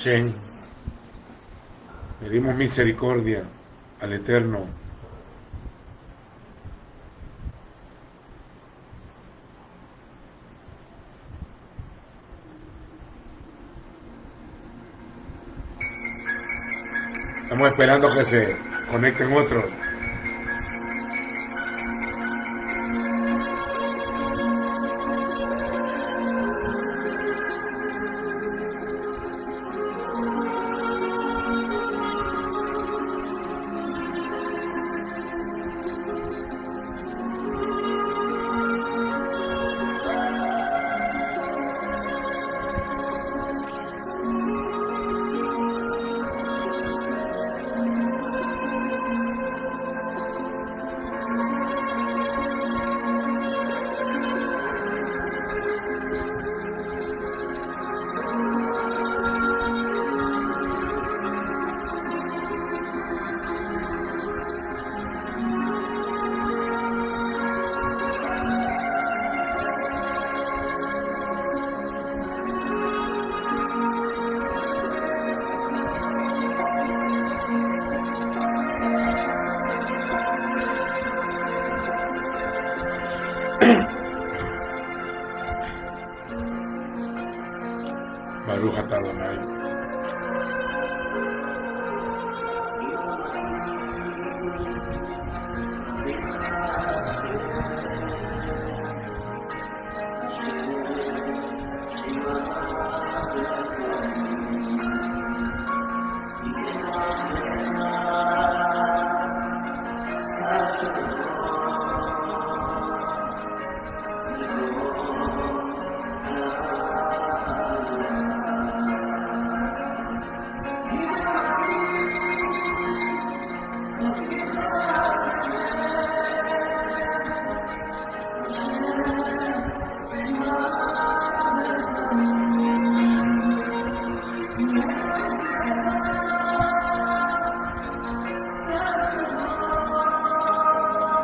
Hashem, pedimos misericordia al Eterno Estamos esperando que se conecten otros. Baruch atah Adonai.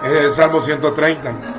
Es el Salmo 130.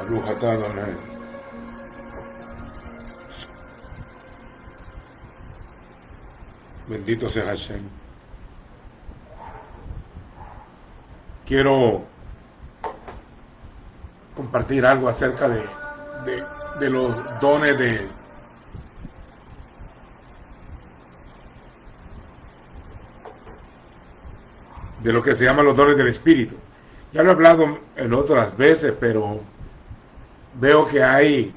Baruch atah Adonai. Bendito sea Hashem. Quiero compartir algo acerca de los dones de lo que se llaman los dones del Espíritu. Ya lo he hablado en otras veces, pero veo que hay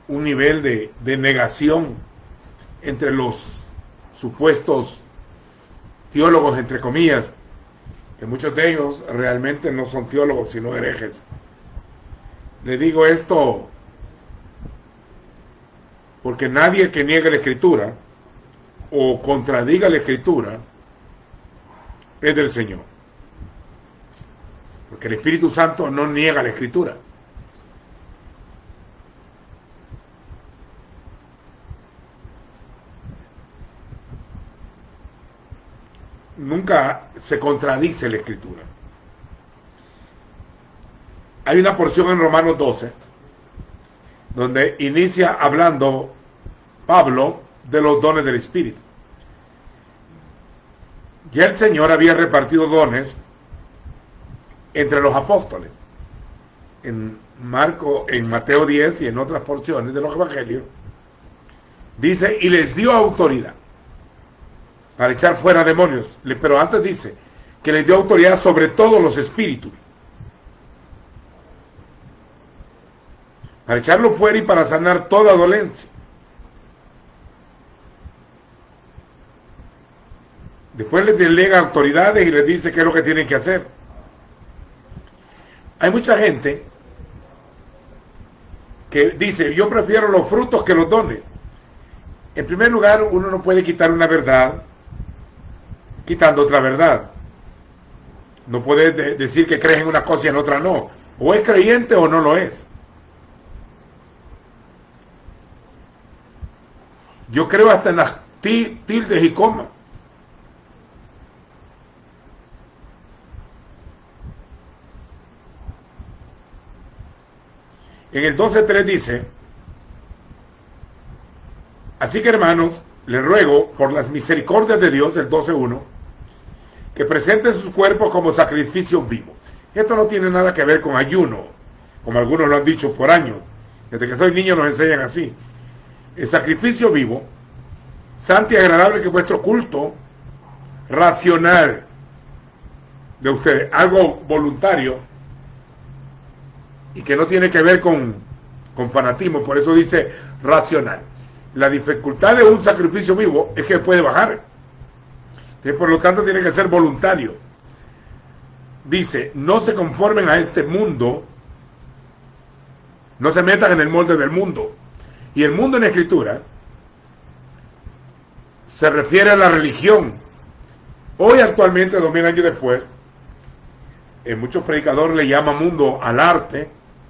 un nivel de negación entre los supuestos teólogos, entre comillas, que muchos de ellos realmente no son teólogos, sino herejes. Le digo esto porque nadie que niegue la Escritura o contradiga la Escritura es del Señor. Porque el Espíritu Santo no niega la Escritura. Nunca se contradice la Escritura. Hay una porción en Romanos 12 donde inicia hablando Pablo de los dones del Espíritu. Ya el Señor había repartido dones entre los apóstoles. En Mateo 10 y en otras porciones de los evangelios, dice, y les dio autoridad para echar fuera demonios. Pero antes dice que les dio autoridad sobre todos los espíritus, para echarlo fuera y para sanar toda dolencia. Después les delega autoridades y les dice qué es lo que tienen que hacer. Hay mucha gente que dice, yo prefiero los frutos que los dones. En primer lugar, uno no puede quitar una verdad quitando otra verdad. No puedes decir que crees en una cosa y en otra no. O es creyente o no lo es. Yo creo hasta en las tildes y comas. En el 12:3 dice, así que hermanos, les ruego por las misericordias de Dios, el 12:1, que presenten sus cuerpos como sacrificio vivo. Esto no tiene nada que ver con ayuno, como algunos lo han dicho por años. Desde que soy niño nos enseñan así. El sacrificio vivo, santo y agradable, que es vuestro culto racional de ustedes, algo voluntario y que no tiene que ver con con fanatismo, por eso dice racional. La dificultad de un sacrificio vivo es que puede bajar. Por lo tanto, tiene que ser voluntario. Dice, no se conformen a este mundo, no se metan en el molde del mundo. Y el mundo en la Escritura se refiere a la religión. Hoy actualmente, 2000 años después, muchos predicadores le llaman mundo al arte,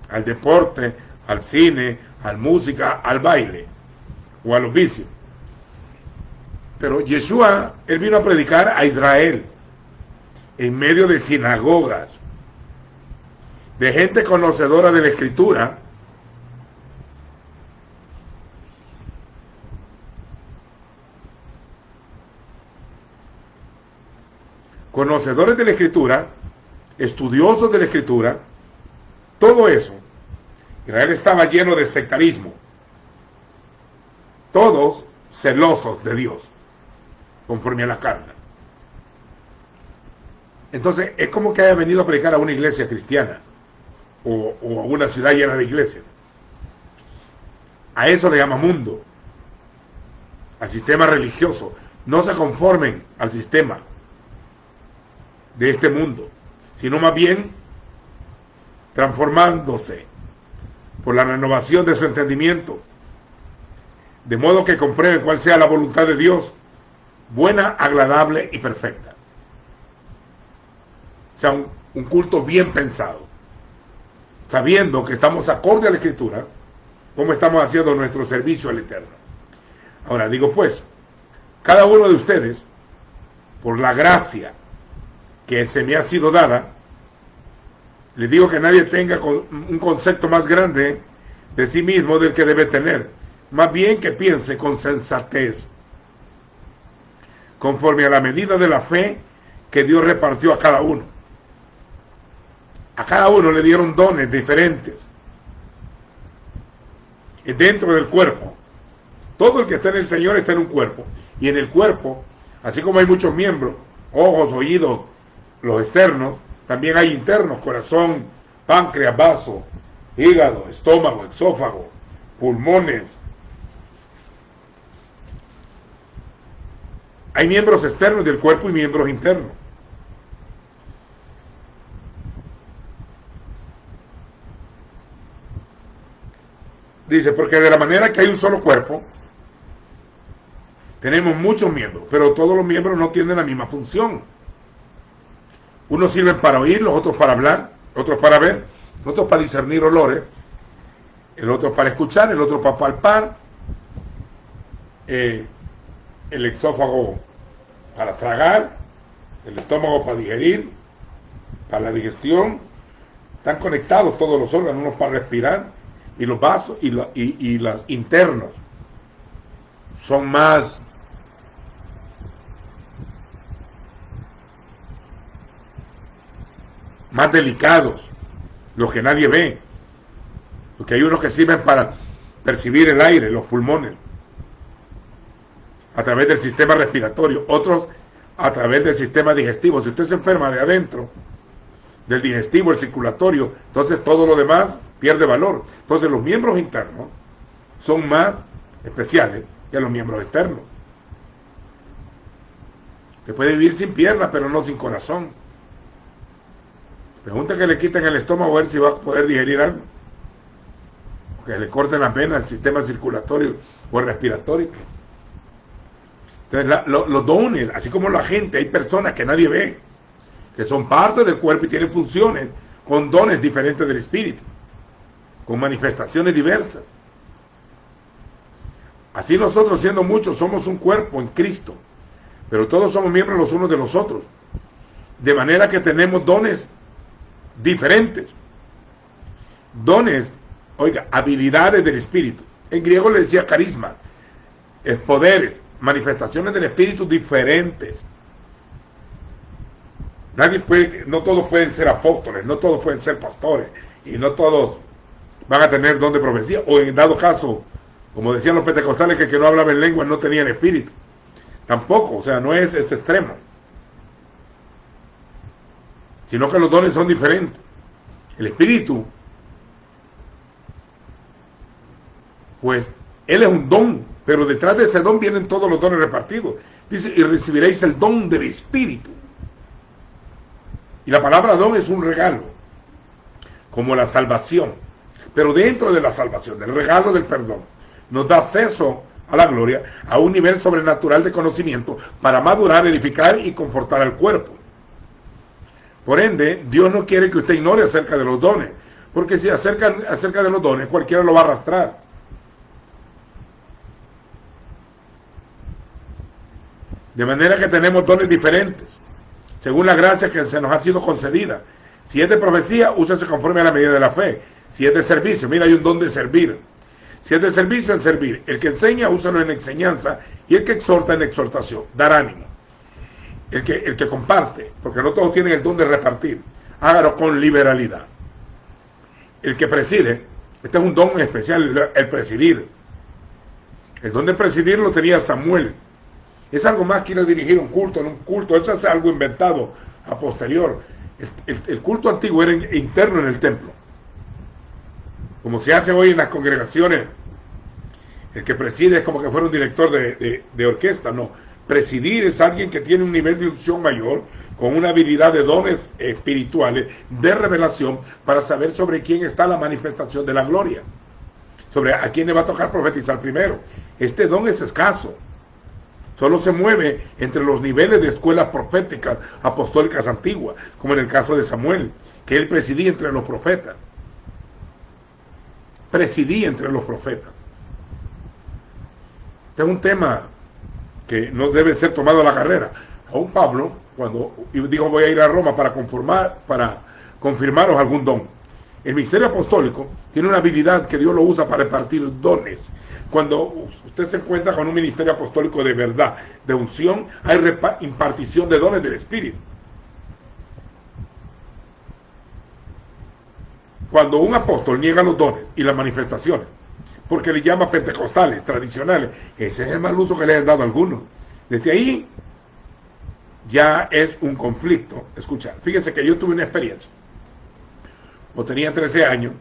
al deporte, al cine, a la música, al baile o a los vicios. Pero Yeshua, él vino a predicar a Israel en medio de sinagogas, de gente conocedora de la Escritura, conocedores de la Escritura, estudiosos de la Escritura, todo eso. Israel estaba lleno de sectarismo, todos celosos de Dios, conforme a la carne. Entonces, es como que haya venido a predicar a una iglesia cristiana, o a una ciudad llena de iglesias. A eso le llama mundo, al sistema religioso. No se conformen al sistema de este mundo, sino más bien transformándose por la renovación de su entendimiento, de modo que comprueben cuál sea la voluntad de Dios, buena, agradable y perfecta. O sea, un culto bien pensado, sabiendo que estamos acorde a la Escritura, como estamos haciendo nuestro servicio al Eterno. Ahora digo pues, cada uno de ustedes, por la gracia que se me ha sido dada, le digo que nadie tenga un concepto más grande de sí mismo del que debe tener, más bien que piense con sensatez, conforme a la medida de la fe que Dios repartió a cada uno. A cada uno le dieron dones diferentes dentro del cuerpo. Todo el que está en el Señor está en un cuerpo, y en el cuerpo, así como hay muchos miembros, ojos, oídos, los externos, también hay internos: corazón, páncreas, vaso, hígado, estómago, esófago, pulmones. Hay miembros externos del cuerpo y miembros internos. Dice, porque de la manera que hay un solo cuerpo, tenemos muchos miembros, pero todos los miembros no tienen la misma función. Unos sirven para oír, los otros para hablar, otros para ver, otros para discernir olores, el otro para escuchar, el otro para palpar, el exófago para tragar, el estómago para digerir, para la digestión. Están conectados todos los órganos, unos para respirar, y los vasos y los internos son más delicados, los que nadie ve, porque hay unos que sirven para percibir el aire, los pulmones, a través del sistema respiratorio, otros a través del sistema digestivo. Si usted se enferma de adentro, del digestivo, el circulatorio, entonces todo lo demás pierde valor. Entonces los miembros internos son más especiales que los miembros externos. Se puede vivir sin piernas, pero no sin corazón. Pregunta que le quiten el estómago a ver si va a poder digerir algo, o que le corten las venas, el sistema circulatorio o el respiratorio. Entonces los dones, así como la gente, hay personas que nadie ve, que son parte del cuerpo y tienen funciones con dones diferentes del espíritu, con manifestaciones diversas. Así nosotros, siendo muchos, somos un cuerpo en Cristo, pero todos somos miembros los unos de los otros, de manera que tenemos dones diferentes. Dones, oiga, habilidades del espíritu. En griego le decía carisma, poderes, manifestaciones del espíritu diferentes. No todos pueden ser apóstoles, no todos pueden ser pastores, y no todos van a tener don de profecía, o en dado caso, como decían los pentecostales, que el que no hablaba en lenguas no tenía el espíritu. Tampoco, o sea, no es ese extremo, sino que los dones son diferentes. El espíritu Pues Él es un don, pero detrás de ese don vienen todos los dones repartidos. Dice, y recibiréis el don del Espíritu. Y la palabra don es un regalo, como la salvación. Pero dentro de la salvación, del regalo del perdón, nos da acceso a la gloria, a un nivel sobrenatural de conocimiento para madurar, edificar y confortar al cuerpo. Por ende, Dios no quiere que usted ignore acerca de los dones, porque si acerca de los dones, cualquiera lo va a arrastrar. De manera que tenemos dones diferentes, según la gracia que se nos ha sido concedida. Si es de profecía, úsese conforme a la medida de la fe. Si es de servicio, mira, hay un don de servir. Si es de servicio, en servir. El que enseña, úsalo en enseñanza, y el que exhorta, en exhortación. Dar ánimo. El que comparte, porque no todos tienen el don de repartir, hágalo con liberalidad. El que preside, este es un don especial, el presidir. El don de presidir lo tenía Samuel. Es algo más que ir a dirigir un culto, en un culto, eso es algo inventado a posterior. El culto antiguo era interno en el templo, como se hace hoy en las congregaciones. El que preside es como que fuera un director de orquesta. No, presidir es alguien que tiene un nivel de unción mayor, con una habilidad de dones espirituales, de revelación, para saber sobre quién está la manifestación de la gloria, sobre a quién le va a tocar profetizar primero. Este don es escaso, solo se mueve entre los niveles de escuelas proféticas apostólicas antiguas, como en el caso de Samuel, que él presidía entre los profetas. Presidía entre los profetas. Este es un tema que no debe ser tomado a la carrera. Aún Pablo, cuando dijo voy a ir a Roma para confirmaros algún don. El ministerio apostólico tiene una habilidad que Dios lo usa para repartir dones. Cuando usted se encuentra con un ministerio apostólico de verdad, de unción, hay impartición de dones del Espíritu. Cuando un apóstol niega los dones y las manifestaciones, porque le llama pentecostales, tradicionales, ese es el mal uso que le han dado a algunos. Desde ahí ya es un conflicto. Escucha, fíjese que yo tuve una experiencia. Cuando tenía 13 años,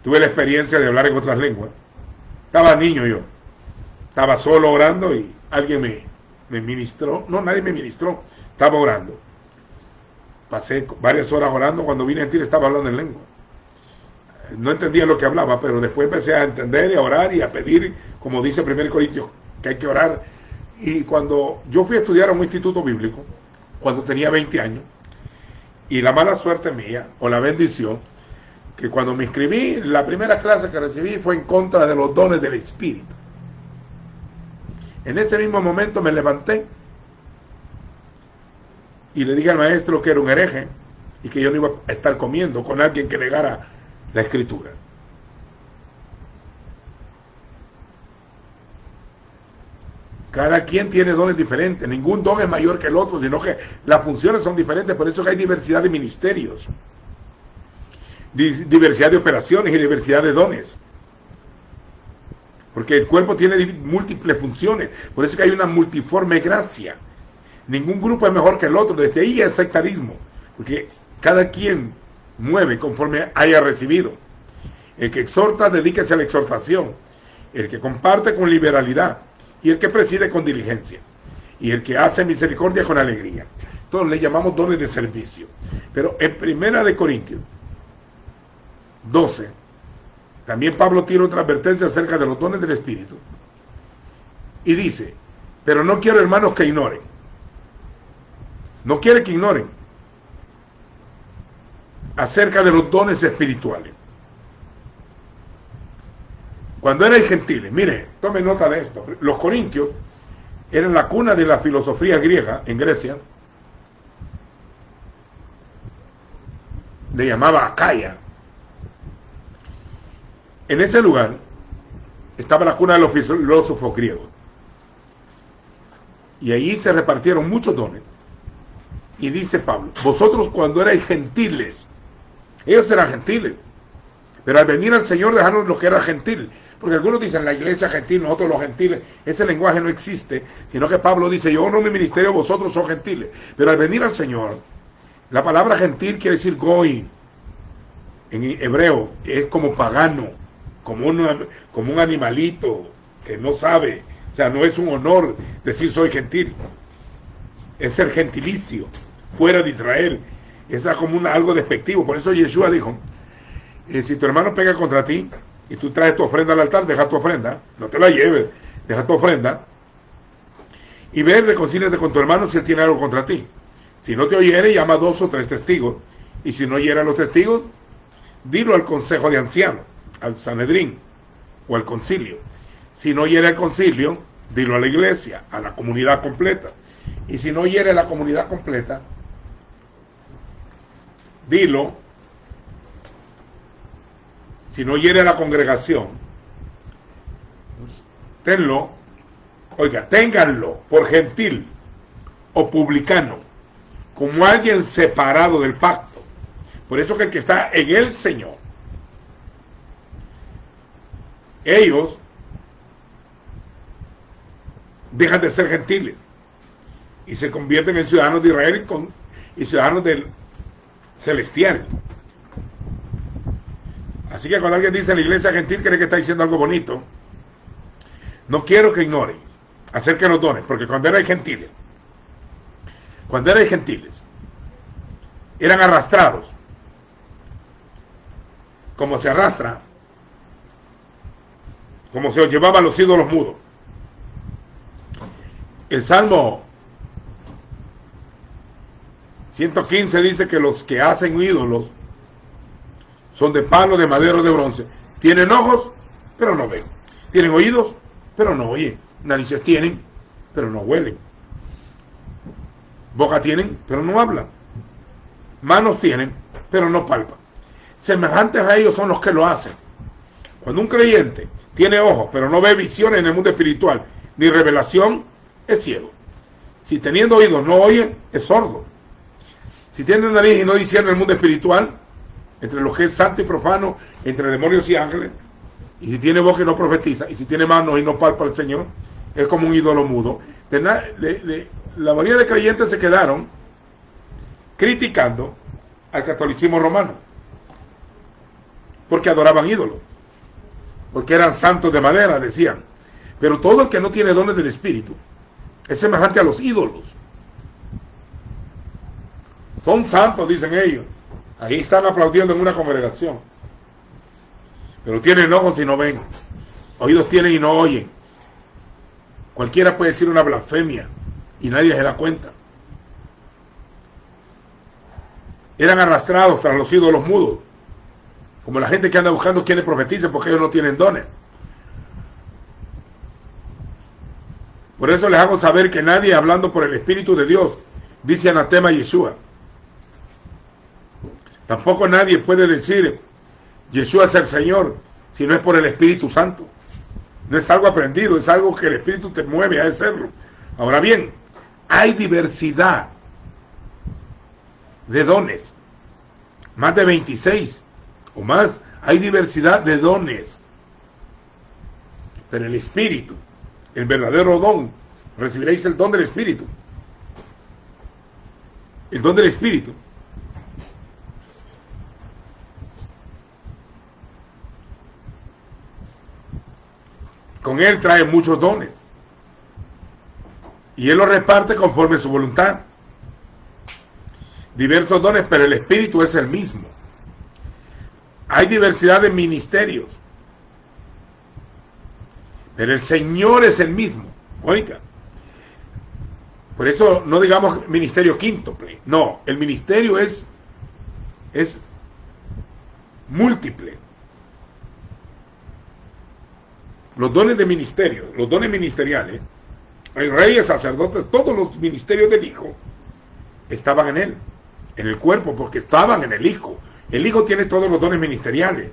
tuve la experiencia de hablar en otras lenguas. Estaba niño yo, estaba solo orando y alguien me ministró. No, nadie me ministró, estaba orando. Pasé varias horas orando. Cuando vine a sentir estaba hablando en lengua. No entendía lo que hablaba, pero después empecé a entender y a orar y a pedir, como dice 1 Corintios, que hay que orar. Y cuando yo fui a estudiar a un instituto bíblico, cuando tenía 20 años, y la mala suerte mía, o la bendición, que cuando me inscribí, la primera clase que recibí fue en contra de los dones del Espíritu. En ese mismo momento me levanté y le dije al maestro que era un hereje y que yo no iba a estar comiendo con alguien que negara la Escritura. Cada quien tiene dones diferentes, ningún don es mayor que el otro, sino que las funciones son diferentes, por eso que hay diversidad de ministerios, diversidad de operaciones y diversidad de dones. Porque el cuerpo tiene múltiples funciones, por eso que hay una multiforme gracia. Ningún grupo es mejor que el otro, desde ahí es sectarismo, porque cada quien mueve conforme haya recibido. El que exhorta, dedíquese a la exhortación. El que comparte, con liberalidad. Y el que preside, con diligencia. Y el que hace misericordia, con alegría. Todos le llamamos dones de servicio. Pero en 1 Corintios 12, también Pablo tiene otra advertencia acerca de los dones del Espíritu. Y dice, pero no quiero, hermanos, que ignoren. No quiere que ignoren acerca de los dones espirituales. Cuando eran gentiles, mire, tome nota de esto. Los corintios eran la cuna de la filosofía griega en Grecia. Le llamaba Acaya. En ese lugar estaba la cuna de los filósofos griegos. Y ahí se repartieron muchos dones. Y dice Pablo, vosotros cuando erais gentiles, ellos eran gentiles, pero al venir al Señor dejaron lo que era gentil, porque algunos dicen la iglesia gentil, nosotros los gentiles, ese lenguaje no existe, sino que Pablo dice, yo honro mi ministerio, vosotros sois gentiles, pero al venir al Señor, la palabra gentil quiere decir goy, en hebreo, es como pagano, como un animalito que no sabe. O sea, no es un honor decir soy gentil. Es ser gentilicio fuera de Israel. Es como algo despectivo. Por eso Yeshua dijo, si tu hermano pega contra ti y tú traes tu ofrenda al altar, deja tu ofrenda, no te la lleves, deja tu ofrenda y ve, reconcíliate con tu hermano si él tiene algo contra ti. Si no te oyere, llama a 2 o 3 testigos, y si no oyere a los testigos, dilo al consejo de ancianos, al Sanedrín o al concilio. Si no oyere al concilio, dilo a la iglesia, a la comunidad completa. Y si no oyere a la comunidad completa, dilo, si no oyere a la congregación, ténganlo por gentil o publicano, como alguien separado del pacto. Por eso que el que está en el Señor, ellos dejan de ser gentiles y se convierten en ciudadanos de Israel y ciudadanos del celestial. Así que cuando alguien dice en la iglesia gentil, cree que está diciendo algo bonito. No quiero que ignoren acerca de los dones, porque cuando eran gentiles, eran arrastrados, como se arrastra, como se los llevaban los ídolos mudos. El Salmo 115 dice que los que hacen ídolos son de palo, de madera, de bronce. Tienen ojos, pero no ven. Tienen oídos, pero no oyen. Narices tienen, pero no huelen. Boca tienen, pero no hablan. Manos tienen, pero no palpan. Semejantes a ellos son los que lo hacen. Cuando un creyente tiene ojos, pero no ve visiones en el mundo espiritual, ni revelación, es ciego. Si teniendo oídos no oye, es sordo. Si tiene nariz y no discierne el mundo espiritual, entre lo que es santo y profano, entre demonios y ángeles, y si tiene boca y no profetiza, y si tiene manos y no palpa al Señor, es como un ídolo mudo. La mayoría de creyentes se quedaron criticando al catolicismo romano, porque adoraban ídolos, porque eran santos de madera, decían. Pero todo el que no tiene dones del Espíritu es semejante a los ídolos. Son santos, dicen ellos. Ahí están aplaudiendo en una congregación. Pero tienen ojos y no ven. Oídos tienen y no oyen. Cualquiera puede decir una blasfemia y nadie se da cuenta. Eran arrastrados tras los ídolos mudos, como la gente que anda buscando quienes profeticen, porque ellos no tienen dones. Por eso les hago saber que nadie, hablando por el Espíritu de Dios, dice anatema a Yeshua. Tampoco nadie puede decir Yeshua es el Señor si no es por el Espíritu Santo. No es algo aprendido, es algo que el Espíritu te mueve a hacerlo. Ahora bien, hay diversidad de dones, más de 26 o más. Hay diversidad de dones, pero el Espíritu, el verdadero don, recibiréis el don del Espíritu. El don del Espíritu con él trae muchos dones y él los reparte conforme a su voluntad. Diversos dones, pero el Espíritu es el mismo. Hay diversidad de ministerios, pero el Señor es el mismo. Oiga, por eso no digamos ministerio quíntuple. No, el ministerio es múltiple. Los dones de ministerio, los dones ministeriales, hay reyes, sacerdotes, todos los ministerios del Hijo estaban en él, en el cuerpo, porque estaban en el Hijo. El Hijo tiene todos los dones ministeriales,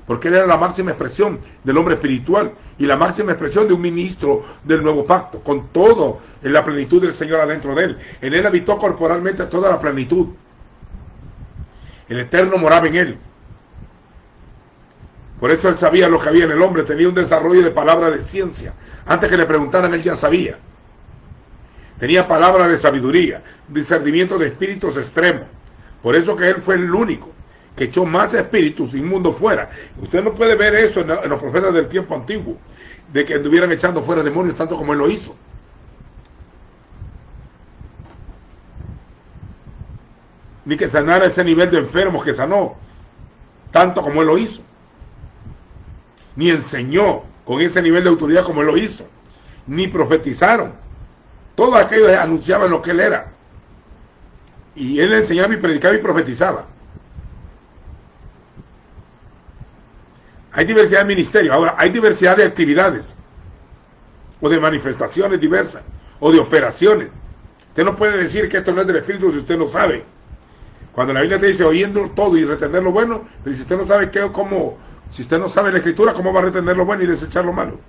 porque él era la máxima expresión del hombre espiritual y la máxima expresión de un ministro del nuevo pacto, con todo en la plenitud del Señor adentro de él. En él habitó corporalmente toda la plenitud. El Eterno moraba en él. Por eso él sabía lo que había en el hombre, tenía un desarrollo de palabra de ciencia. Antes que le preguntaran, él ya sabía. Tenía palabra de sabiduría, discernimiento de espíritus extremos. Por eso que él fue el único que echó más espíritus inmundos fuera. Usted no puede ver eso en los profetas del tiempo antiguo, de que estuvieran echando fuera demonios tanto como él lo hizo. Ni que sanara ese nivel de enfermos que sanó, tanto como él lo hizo. Ni enseñó con ese nivel de autoridad como él lo hizo. Ni profetizaron. Todos aquellos anunciaban lo que él era. Y él enseñaba y predicaba y profetizaba. Hay diversidad de ministerios. Ahora, hay diversidad de actividades. O de manifestaciones diversas. O de operaciones. Usted no puede decir que esto no es del Espíritu si usted no sabe. Cuando la Biblia te dice oyendo todo y retener lo bueno, pero si usted no sabe si usted no sabe la Escritura, ¿cómo va a retener lo bueno y desechar lo malo?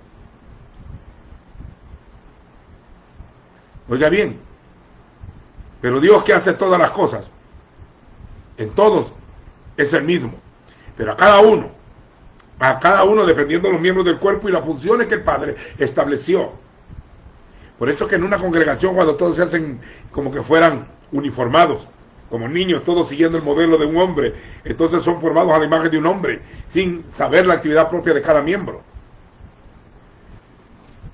Oiga bien, pero Dios, que hace todas las cosas, en todos es el mismo, pero a cada uno dependiendo de los miembros del cuerpo y las funciones que el Padre estableció. Por eso que en una congregación, cuando todos se hacen como que fueran uniformados, como niños, todos siguiendo el modelo de un hombre, entonces son formados a la imagen de un hombre, sin saber la actividad propia de cada miembro.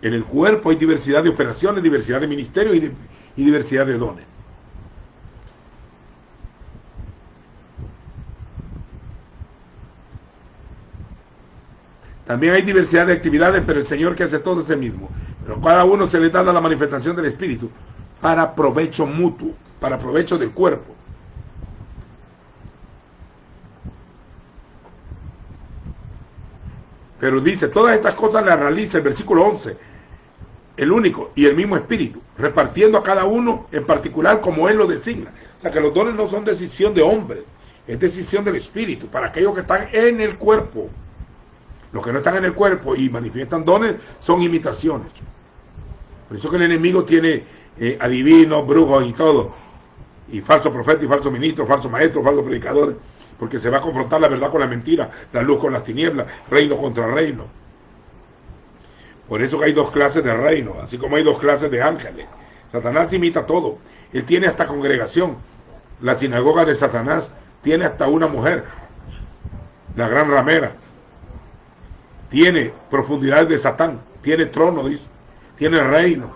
En el cuerpo hay diversidad de operaciones, diversidad de ministerios y diversidad de dones. También hay diversidad de actividades, pero el Señor, que hace todo, es el mismo. Pero cada uno se le da la manifestación del Espíritu para provecho mutuo, para provecho del cuerpo. Pero dice, todas estas cosas las realiza el versículo 11, el único y el mismo Espíritu, repartiendo a cada uno en particular como Él lo designa. O sea que los dones no son decisión de hombres, es decisión del Espíritu, para aquellos que están en el cuerpo. Los que no están en el cuerpo y manifiestan dones son imitaciones. Por eso que el enemigo tiene adivinos, brujos y todo, y falsos profetas y falsos ministros, falsos maestros, falsos predicadores, porque se va a confrontar la verdad con la mentira, la luz con las tinieblas, reino contra reino. Por eso que hay dos clases de reino, así como hay dos clases de ángeles. Satanás imita todo. Él tiene hasta congregación. La sinagoga de Satanás tiene hasta una mujer, la gran ramera. Tiene profundidades de Satán, tiene trono, dice, tiene reino,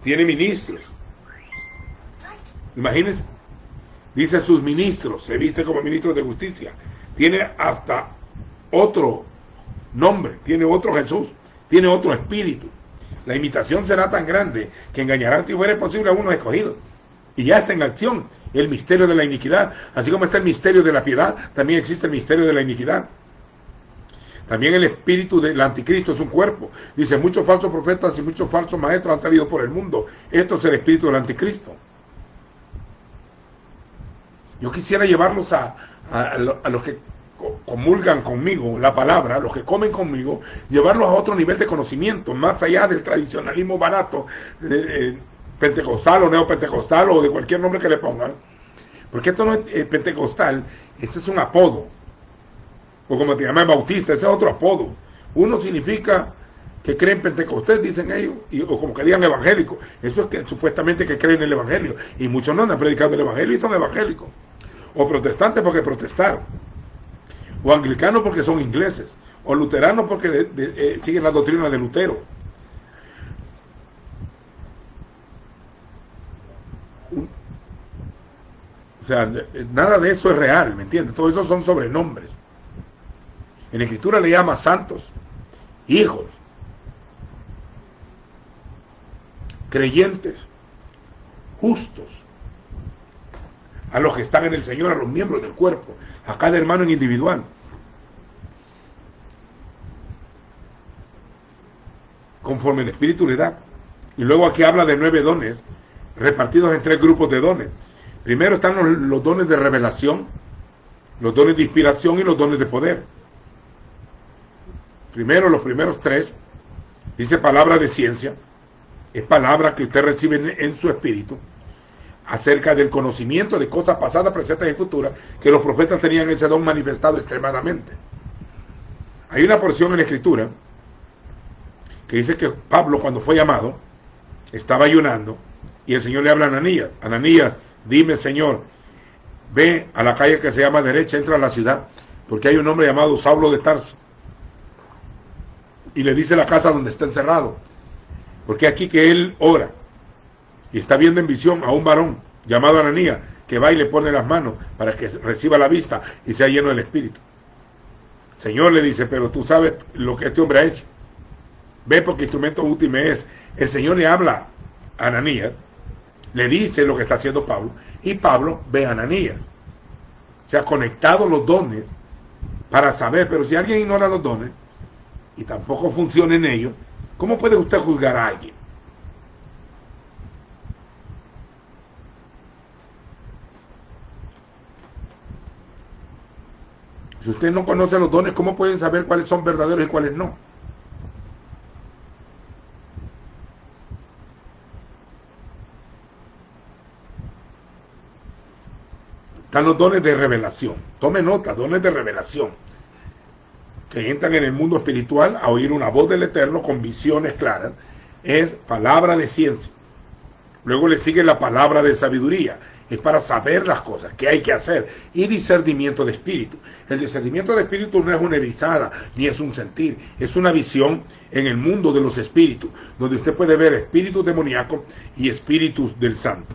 tiene ministros. Imagínense, dice sus ministros, se viste como ministros de justicia, tiene hasta otro nombre, tiene otro Jesús, tiene otro espíritu. La imitación será tan grande que engañarán, si fuera posible, a unos escogidos. Y ya está en acción el misterio de la iniquidad. Así como está el misterio de la piedad, también existe el misterio de la iniquidad. También el espíritu del anticristo es un cuerpo. Dice, muchos falsos profetas y muchos falsos maestros han salido por el mundo. Esto es el espíritu del anticristo. Yo quisiera llevarlos a los que comulgan conmigo la palabra, a los que comen conmigo, llevarlos a otro nivel de conocimiento, más allá del tradicionalismo barato, pentecostal o neopentecostal o de cualquier nombre que le pongan. Porque esto no es pentecostal, ese es un apodo. O como te llaman bautista, ese es otro apodo. Uno significa que creen Pentecostés, dicen ellos, o como que digan evangélico. Eso es que supuestamente que creen en el evangelio. Y muchos no han predicado el evangelio y son evangélicos. O protestantes porque protestaron. O anglicanos porque son ingleses. O luteranos porque siguen la doctrina de Lutero. O sea, nada de eso es real, ¿me entiendes? Todo eso son sobrenombres. En la Escritura le llama santos, hijos, creyentes, justos, a los que están en el Señor, a los miembros del cuerpo, a cada hermano en individual. Conforme el Espíritu le da. Y luego aquí habla de 9 dones, repartidos en 3 grupos de dones. Primero están los dones de revelación, los dones de inspiración y los dones de poder. Primero, los primeros 3, dice palabra de ciencia, es palabra que usted recibe en su espíritu, acerca del conocimiento de cosas pasadas, presentes y futuras, que los profetas tenían ese don manifestado extremadamente. Hay una porción en la Escritura que dice que Pablo, cuando fue llamado, estaba ayunando, Y el Señor le habla a Ananías. Ananías, dime, Señor, ve a la calle que se llama derecha, entra a la ciudad, porque hay un hombre llamado Saulo de Tarso. Y le dice la casa donde está encerrado, porque aquí que él ora y está viendo en visión a un varón llamado Ananías, que va y le pone las manos para que reciba la vista y sea lleno del Espíritu. Señor, le dice, pero tú sabes lo que este hombre ha hecho. Ve, porque instrumento útil me es. El Señor le habla a Ananías, le dice lo que está haciendo Pablo, y Pablo ve a Ananías. Se ha conectado los dones para saber, pero si alguien ignora los dones y tampoco funciona en ellos, ¿cómo puede usted juzgar a alguien? Si usted no conoce los dones, ¿cómo pueden saber cuáles son verdaderos y cuáles no? Están los dones de revelación. Tome nota, dones de revelación, que entran en el mundo espiritual a oír una voz del Eterno con visiones claras. Es palabra de ciencia. Luego le sigue la palabra de sabiduría. Es para saber las cosas, qué hay que hacer. Y discernimiento de espíritu. El discernimiento de espíritu no es una erizada, ni es un sentir. Es una visión en el mundo de los espíritus, donde usted puede ver espíritus demoníacos y espíritus del santo.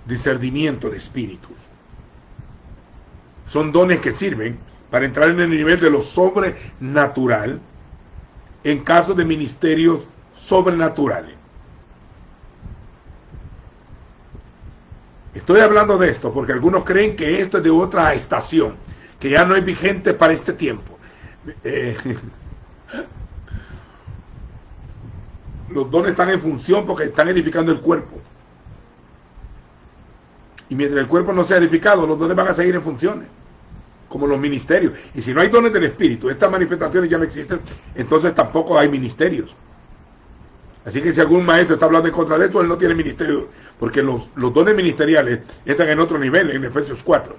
Discernimiento de espíritus. Son dones que sirven para entrar en el nivel de lo sobrenatural en caso de ministerios sobrenaturales. Estoy hablando de esto porque algunos creen que esto es de otra estación, que ya no es vigente para este tiempo. Los dones están en función porque están edificando el cuerpo. Y mientras el cuerpo no sea edificado, los dones van a seguir en funciones, como los ministerios. Y si no hay dones del Espíritu, estas manifestaciones ya no existen, entonces tampoco hay ministerios. Así que si algún maestro está hablando en contra de eso, él no tiene ministerio, porque los dones ministeriales están en otro nivel, en Efesios 4.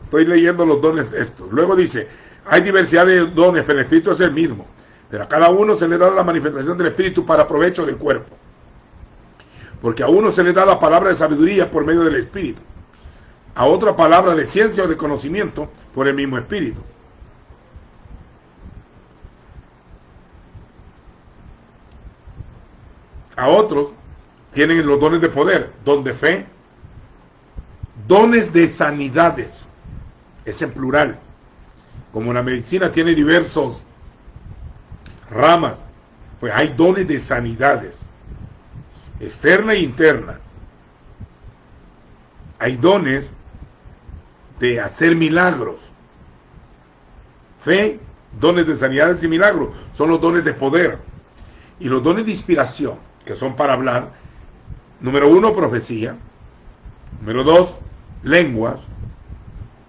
Estoy leyendo los dones estos. Luego dice, hay diversidad de dones, pero el Espíritu es el mismo. Pero a cada uno se le da la manifestación del Espíritu para provecho del cuerpo. Porque a uno se le da la palabra de sabiduría por medio del Espíritu, a otra palabra de ciencia o de conocimiento por el mismo Espíritu. A otros tienen los dones de poder, don de fe, dones de sanidades, es en plural. Como la medicina tiene diversos ramas, pues hay dones de sanidades, externa e interna. Hay dones de hacer milagros. Fe, dones de sanidades y milagros, son los dones de poder. Y los dones de inspiración, que son para hablar, número 1, profecía, número 2, lenguas,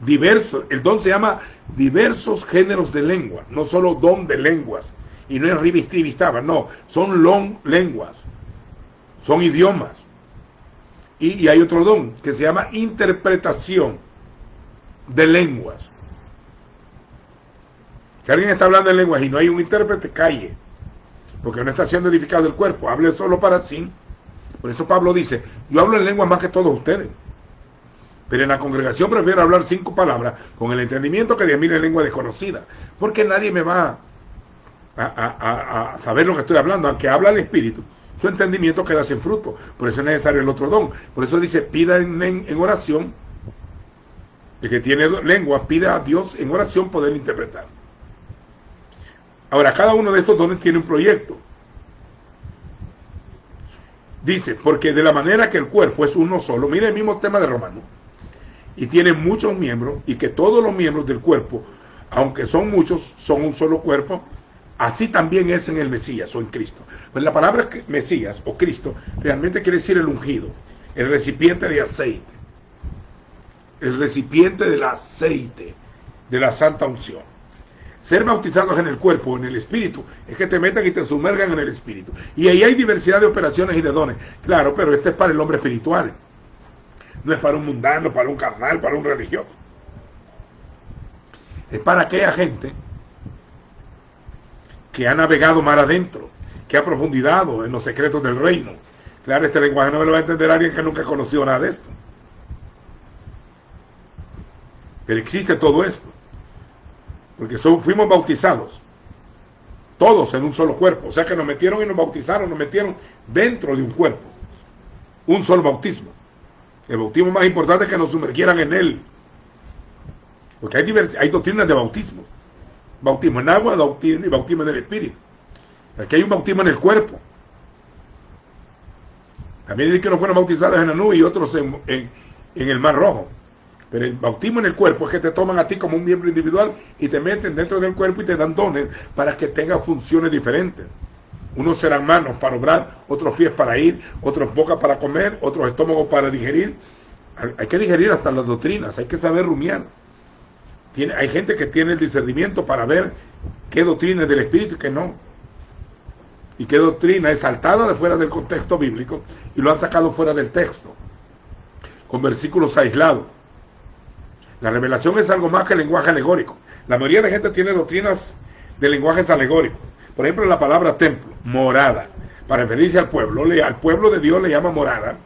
diversos, el don se llama diversos géneros de lengua, no solo don de lenguas, y no es ribistribistaba, no, son lenguas, son idiomas. Y hay otro don que se llama interpretación de lenguas. Si alguien está hablando en lenguas y no hay un intérprete, calle, porque no está siendo edificado el cuerpo, hable solo para sí. Por eso Pablo dice, yo hablo en lenguas más que todos ustedes, pero en la congregación prefiero hablar 5 palabras con el entendimiento que 10.000 en lengua desconocida, porque nadie me va a saber lo que estoy hablando. Aunque habla el Espíritu, su entendimiento queda sin fruto. Por eso es necesario el otro don. Por eso dice, pida en oración. El que tiene lengua, pida a Dios en oración poder interpretar. Ahora, cada uno de estos dones tiene un proyecto. Dice, porque de la manera que el cuerpo es uno solo, mire el mismo tema de Romanos, y tiene muchos miembros, y que todos los miembros del cuerpo, aunque son muchos, son un solo cuerpo, así también es en el Mesías o en Cristo. Pues la palabra Mesías o Cristo realmente quiere decir el ungido, el recipiente de aceite, el recipiente del aceite, de la santa unción. Ser bautizados en el cuerpo, en el espíritu, es que te metan y te sumergan en el espíritu. Y ahí hay diversidad de operaciones y de dones. Claro, pero este es para el hombre espiritual. No es para un mundano, para un carnal, para un religioso. Es para aquella gente que ha navegado mar adentro, que ha profundizado en los secretos del reino. Claro, este lenguaje no me lo va a entender alguien que nunca ha conocido nada de esto. Pero existe todo esto. Porque fuimos bautizados. Todos en un solo cuerpo. O sea que nos metieron y nos bautizaron, nos metieron dentro de un cuerpo. Un solo bautismo. El bautismo más importante es que nos sumergieran en él. Porque hay doctrinas de bautismo. Bautismo en agua y bautismo en el Espíritu. Aquí hay un bautismo en el cuerpo. También dicen que no fueron bautizados en la nube y otros en el Mar Rojo. Pero el bautismo en el cuerpo es que te toman a ti como un miembro individual y te meten dentro del cuerpo y te dan dones para que tenga funciones diferentes. Unos serán manos para obrar, otros pies para ir, otros boca para comer, otros estómagos para digerir. Hay que digerir hasta las doctrinas, hay que saber rumiar. Hay gente que tiene el discernimiento para ver qué doctrina es del Espíritu y qué no. Y qué doctrina es saltada de fuera del contexto bíblico y lo han sacado fuera del texto, con versículos aislados. La revelación es algo más que el lenguaje alegórico. La mayoría de gente tiene doctrinas de lenguajes alegóricos. Por ejemplo, la palabra templo, morada, para referirse al pueblo de Dios le llama morada,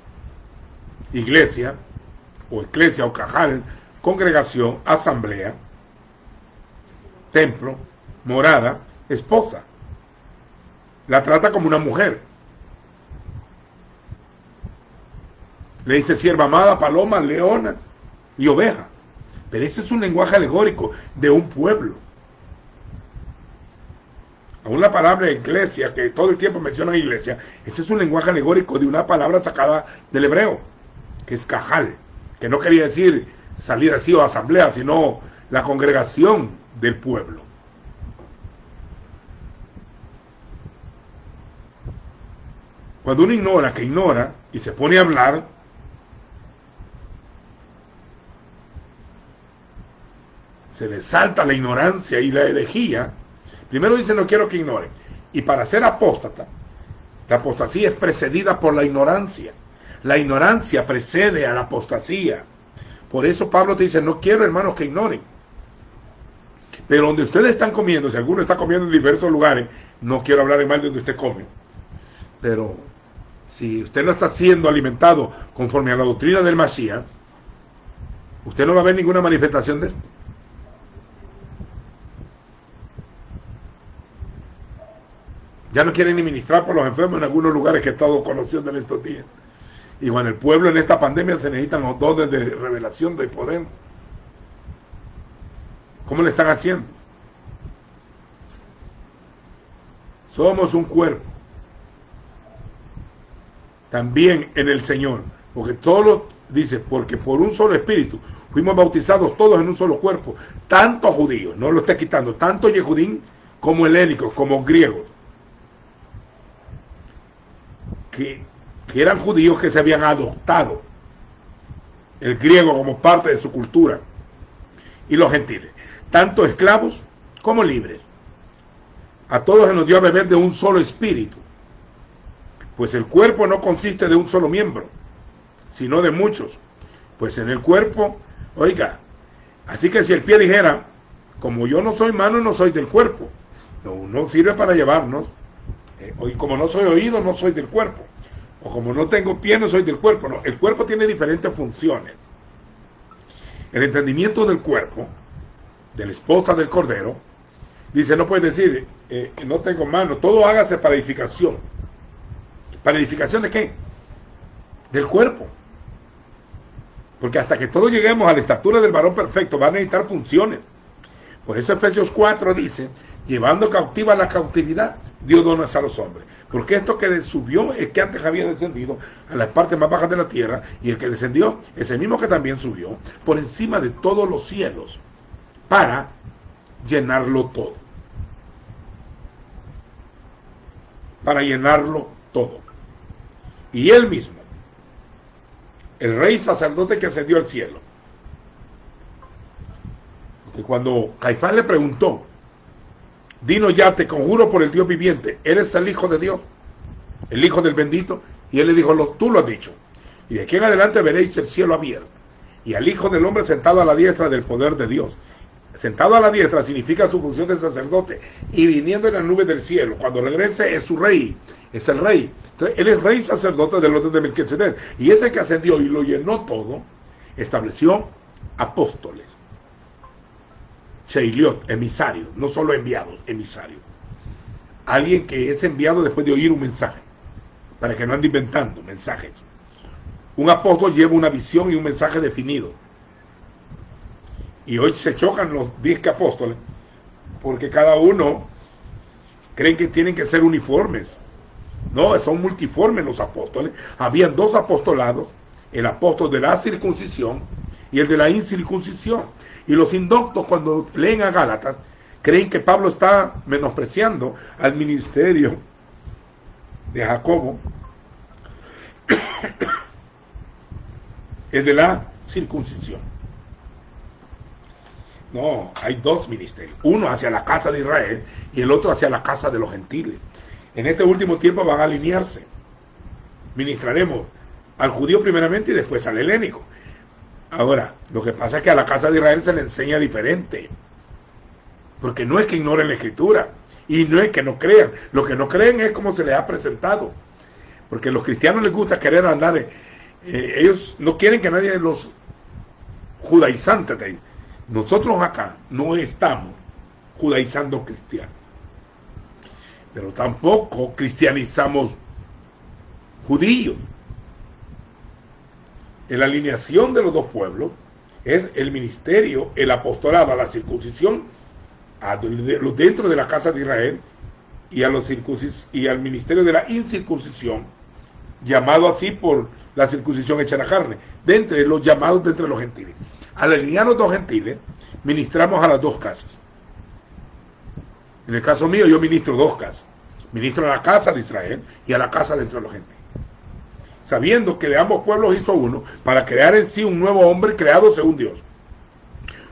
iglesia, o cajal, congregación, asamblea, templo, morada, esposa. La trata como una mujer. Le dice sierva amada, paloma, leona y oveja. Pero ese es un lenguaje alegórico de un pueblo. Aún la palabra iglesia, que todo el tiempo mencionan iglesia, ese es un lenguaje alegórico de una palabra sacada del hebreo, que es cajal, que no quería decir salida así o asamblea, sino la congregación del pueblo. Cuando uno ignora y se pone a hablar, se le salta la ignorancia y la herejía. Primero dice no quiero que ignoren. Y para ser apóstata, la apostasía es precedida por la ignorancia. La ignorancia precede a la apostasía. Por eso Pablo te dice no quiero hermanos que ignoren. Pero donde ustedes están comiendo, si alguno está comiendo en diversos lugares, no quiero hablar de mal de donde usted come, pero si usted no está siendo alimentado conforme a la doctrina del Mashiach, usted no va a ver ninguna manifestación de esto. Ya no quieren ni ministrar por los enfermos en algunos lugares que he estado conociendo en estos días. Y cuando el pueblo en esta pandemia se necesitan los dones de revelación, de poder. ¿Cómo le están haciendo? Somos un cuerpo. También en el Señor. Porque todos dice, porque por un solo espíritu fuimos bautizados todos en un solo cuerpo. Tanto judíos, no lo está quitando, tanto yehudín como helénicos, como griegos. Que eran judíos que se habían adoptado el griego como parte de su cultura, y los gentiles, tanto esclavos como libres. A todos se nos dio a beber de un solo espíritu, pues el cuerpo no consiste de un solo miembro, sino de muchos. Pues en el cuerpo, oiga, así que si el pie dijera, como yo no soy mano, no soy del cuerpo, no sirve para llevarnos. Y como no soy oído, no soy del cuerpo. O como no tengo pie, no soy del cuerpo. No, el cuerpo tiene diferentes funciones. El entendimiento del cuerpo, de la esposa del cordero, dice, no puedes decir, no tengo mano, todo hágase para edificación. ¿Para edificación de qué? Del cuerpo. Porque hasta que todos lleguemos a la estatura del varón perfecto, van a necesitar funciones. Por eso Efesios 4 dice, llevando cautiva la cautividad, dio dones a los hombres. Porque esto que subió es que antes había descendido a las partes más bajas de la tierra, y el que descendió es el mismo que también subió por encima de todos los cielos para llenarlo todo. Para llenarlo todo. Y él mismo, el rey sacerdote que ascendió al cielo, que cuando Caifás le preguntó, dinos ya, te conjuro por el Dios viviente, ¿eres el Hijo de Dios? ¿El Hijo del bendito? Y él le dijo, tú lo has dicho. Y de aquí en adelante veréis el cielo abierto, y al Hijo del Hombre sentado a la diestra del poder de Dios. Sentado a la diestra significa su función de sacerdote, y viniendo en las nubes del cielo. Cuando regrese es su rey, es el rey. Entonces, él es rey sacerdote del orden de Melquisedec, y ese que ascendió y lo llenó todo, estableció apóstoles, Sheiliot, emisarios, no solo enviados, emisarios. Alguien que es enviado después de oír un mensaje, para que no ande inventando mensajes. Un apóstol lleva una visión y un mensaje definido. Y hoy se chocan los 10 apóstoles, porque cada uno creen que tienen que ser uniformes. No, son multiformes los apóstoles. Habían 2 apostolados, el apóstol de la circuncisión y el de la incircuncisión. Y los indoctos, cuando leen a Gálatas, creen que Pablo está menospreciando al ministerio de Jacobo, el de la circuncisión. No, hay 2 ministerios, uno hacia la casa de Israel y el otro hacia la casa de los gentiles. En este último tiempo van a alinearse. Ministraremos al judío primeramente y después al helénico. Ahora, lo que pasa es que a la casa de Israel se le enseña diferente, porque no es que ignoren la escritura y no es que no crean. Lo que no creen es como se les ha presentado, porque a los cristianos les gusta querer andar, ellos no quieren que nadie los judaizantes de ahí. Nosotros acá no estamos judaizando cristianos, pero tampoco cristianizamos judíos. En la alineación de los 2 pueblos es el ministerio, el apostolado a la circuncisión, dentro de la casa de Israel, y al ministerio de la incircuncisión, llamado así por la circuncisión hecha en la carne, de entre los llamados de entre los gentiles. Al alinear los 2 gentiles, ministramos a las 2 casas. En el caso mío, yo ministro 2 casas. Ministro a la casa de Israel y a la casa de entre los gentiles, sabiendo que de ambos pueblos hizo uno, para crear en sí un nuevo hombre creado según Dios.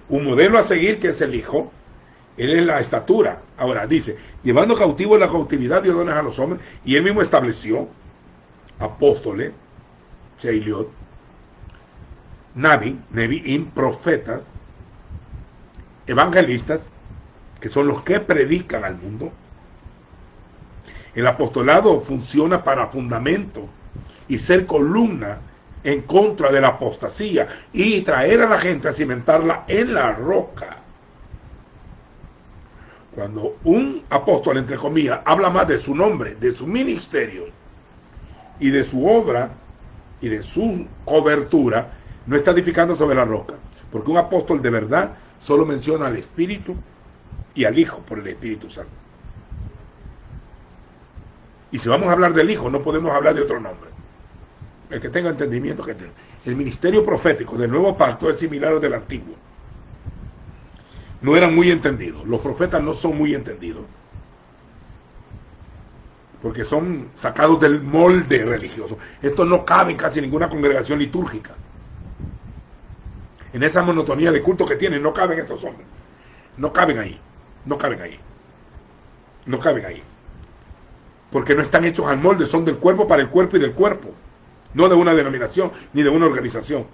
Un modelo a seguir, que es el Hijo. Él es la estatura. Ahora dice, llevando cautivo la cautividad dio dones a los hombres, y él mismo estableció apóstoles, Sheiliot, Nevi'im, profetas, evangelistas, que son los que predican al mundo. El apostolado funciona para fundamento y ser columna en contra de la apostasía y traer a la gente a cimentarla en la roca. Cuando un apóstol, entre comillas, habla más de su nombre, de su ministerio y de su obra y de su cobertura, no está edificando sobre la roca, porque un apóstol de verdad solo menciona al Espíritu y al Hijo por el Espíritu Santo. Y si vamos a hablar del Hijo, no podemos hablar de otro nombre. El que tenga entendimiento, que el ministerio profético del nuevo pacto es similar al del antiguo. No eran muy entendidos. Los profetas no son muy entendidos, porque son sacados del molde religioso. Estos no caben casi en ninguna congregación litúrgica. En esa monotonía de culto que tienen, no caben estos hombres. No caben ahí. No caben ahí. No caben ahí. Porque no están hechos al molde, son del cuerpo para el cuerpo y del cuerpo. No de una denominación, ni de una organización.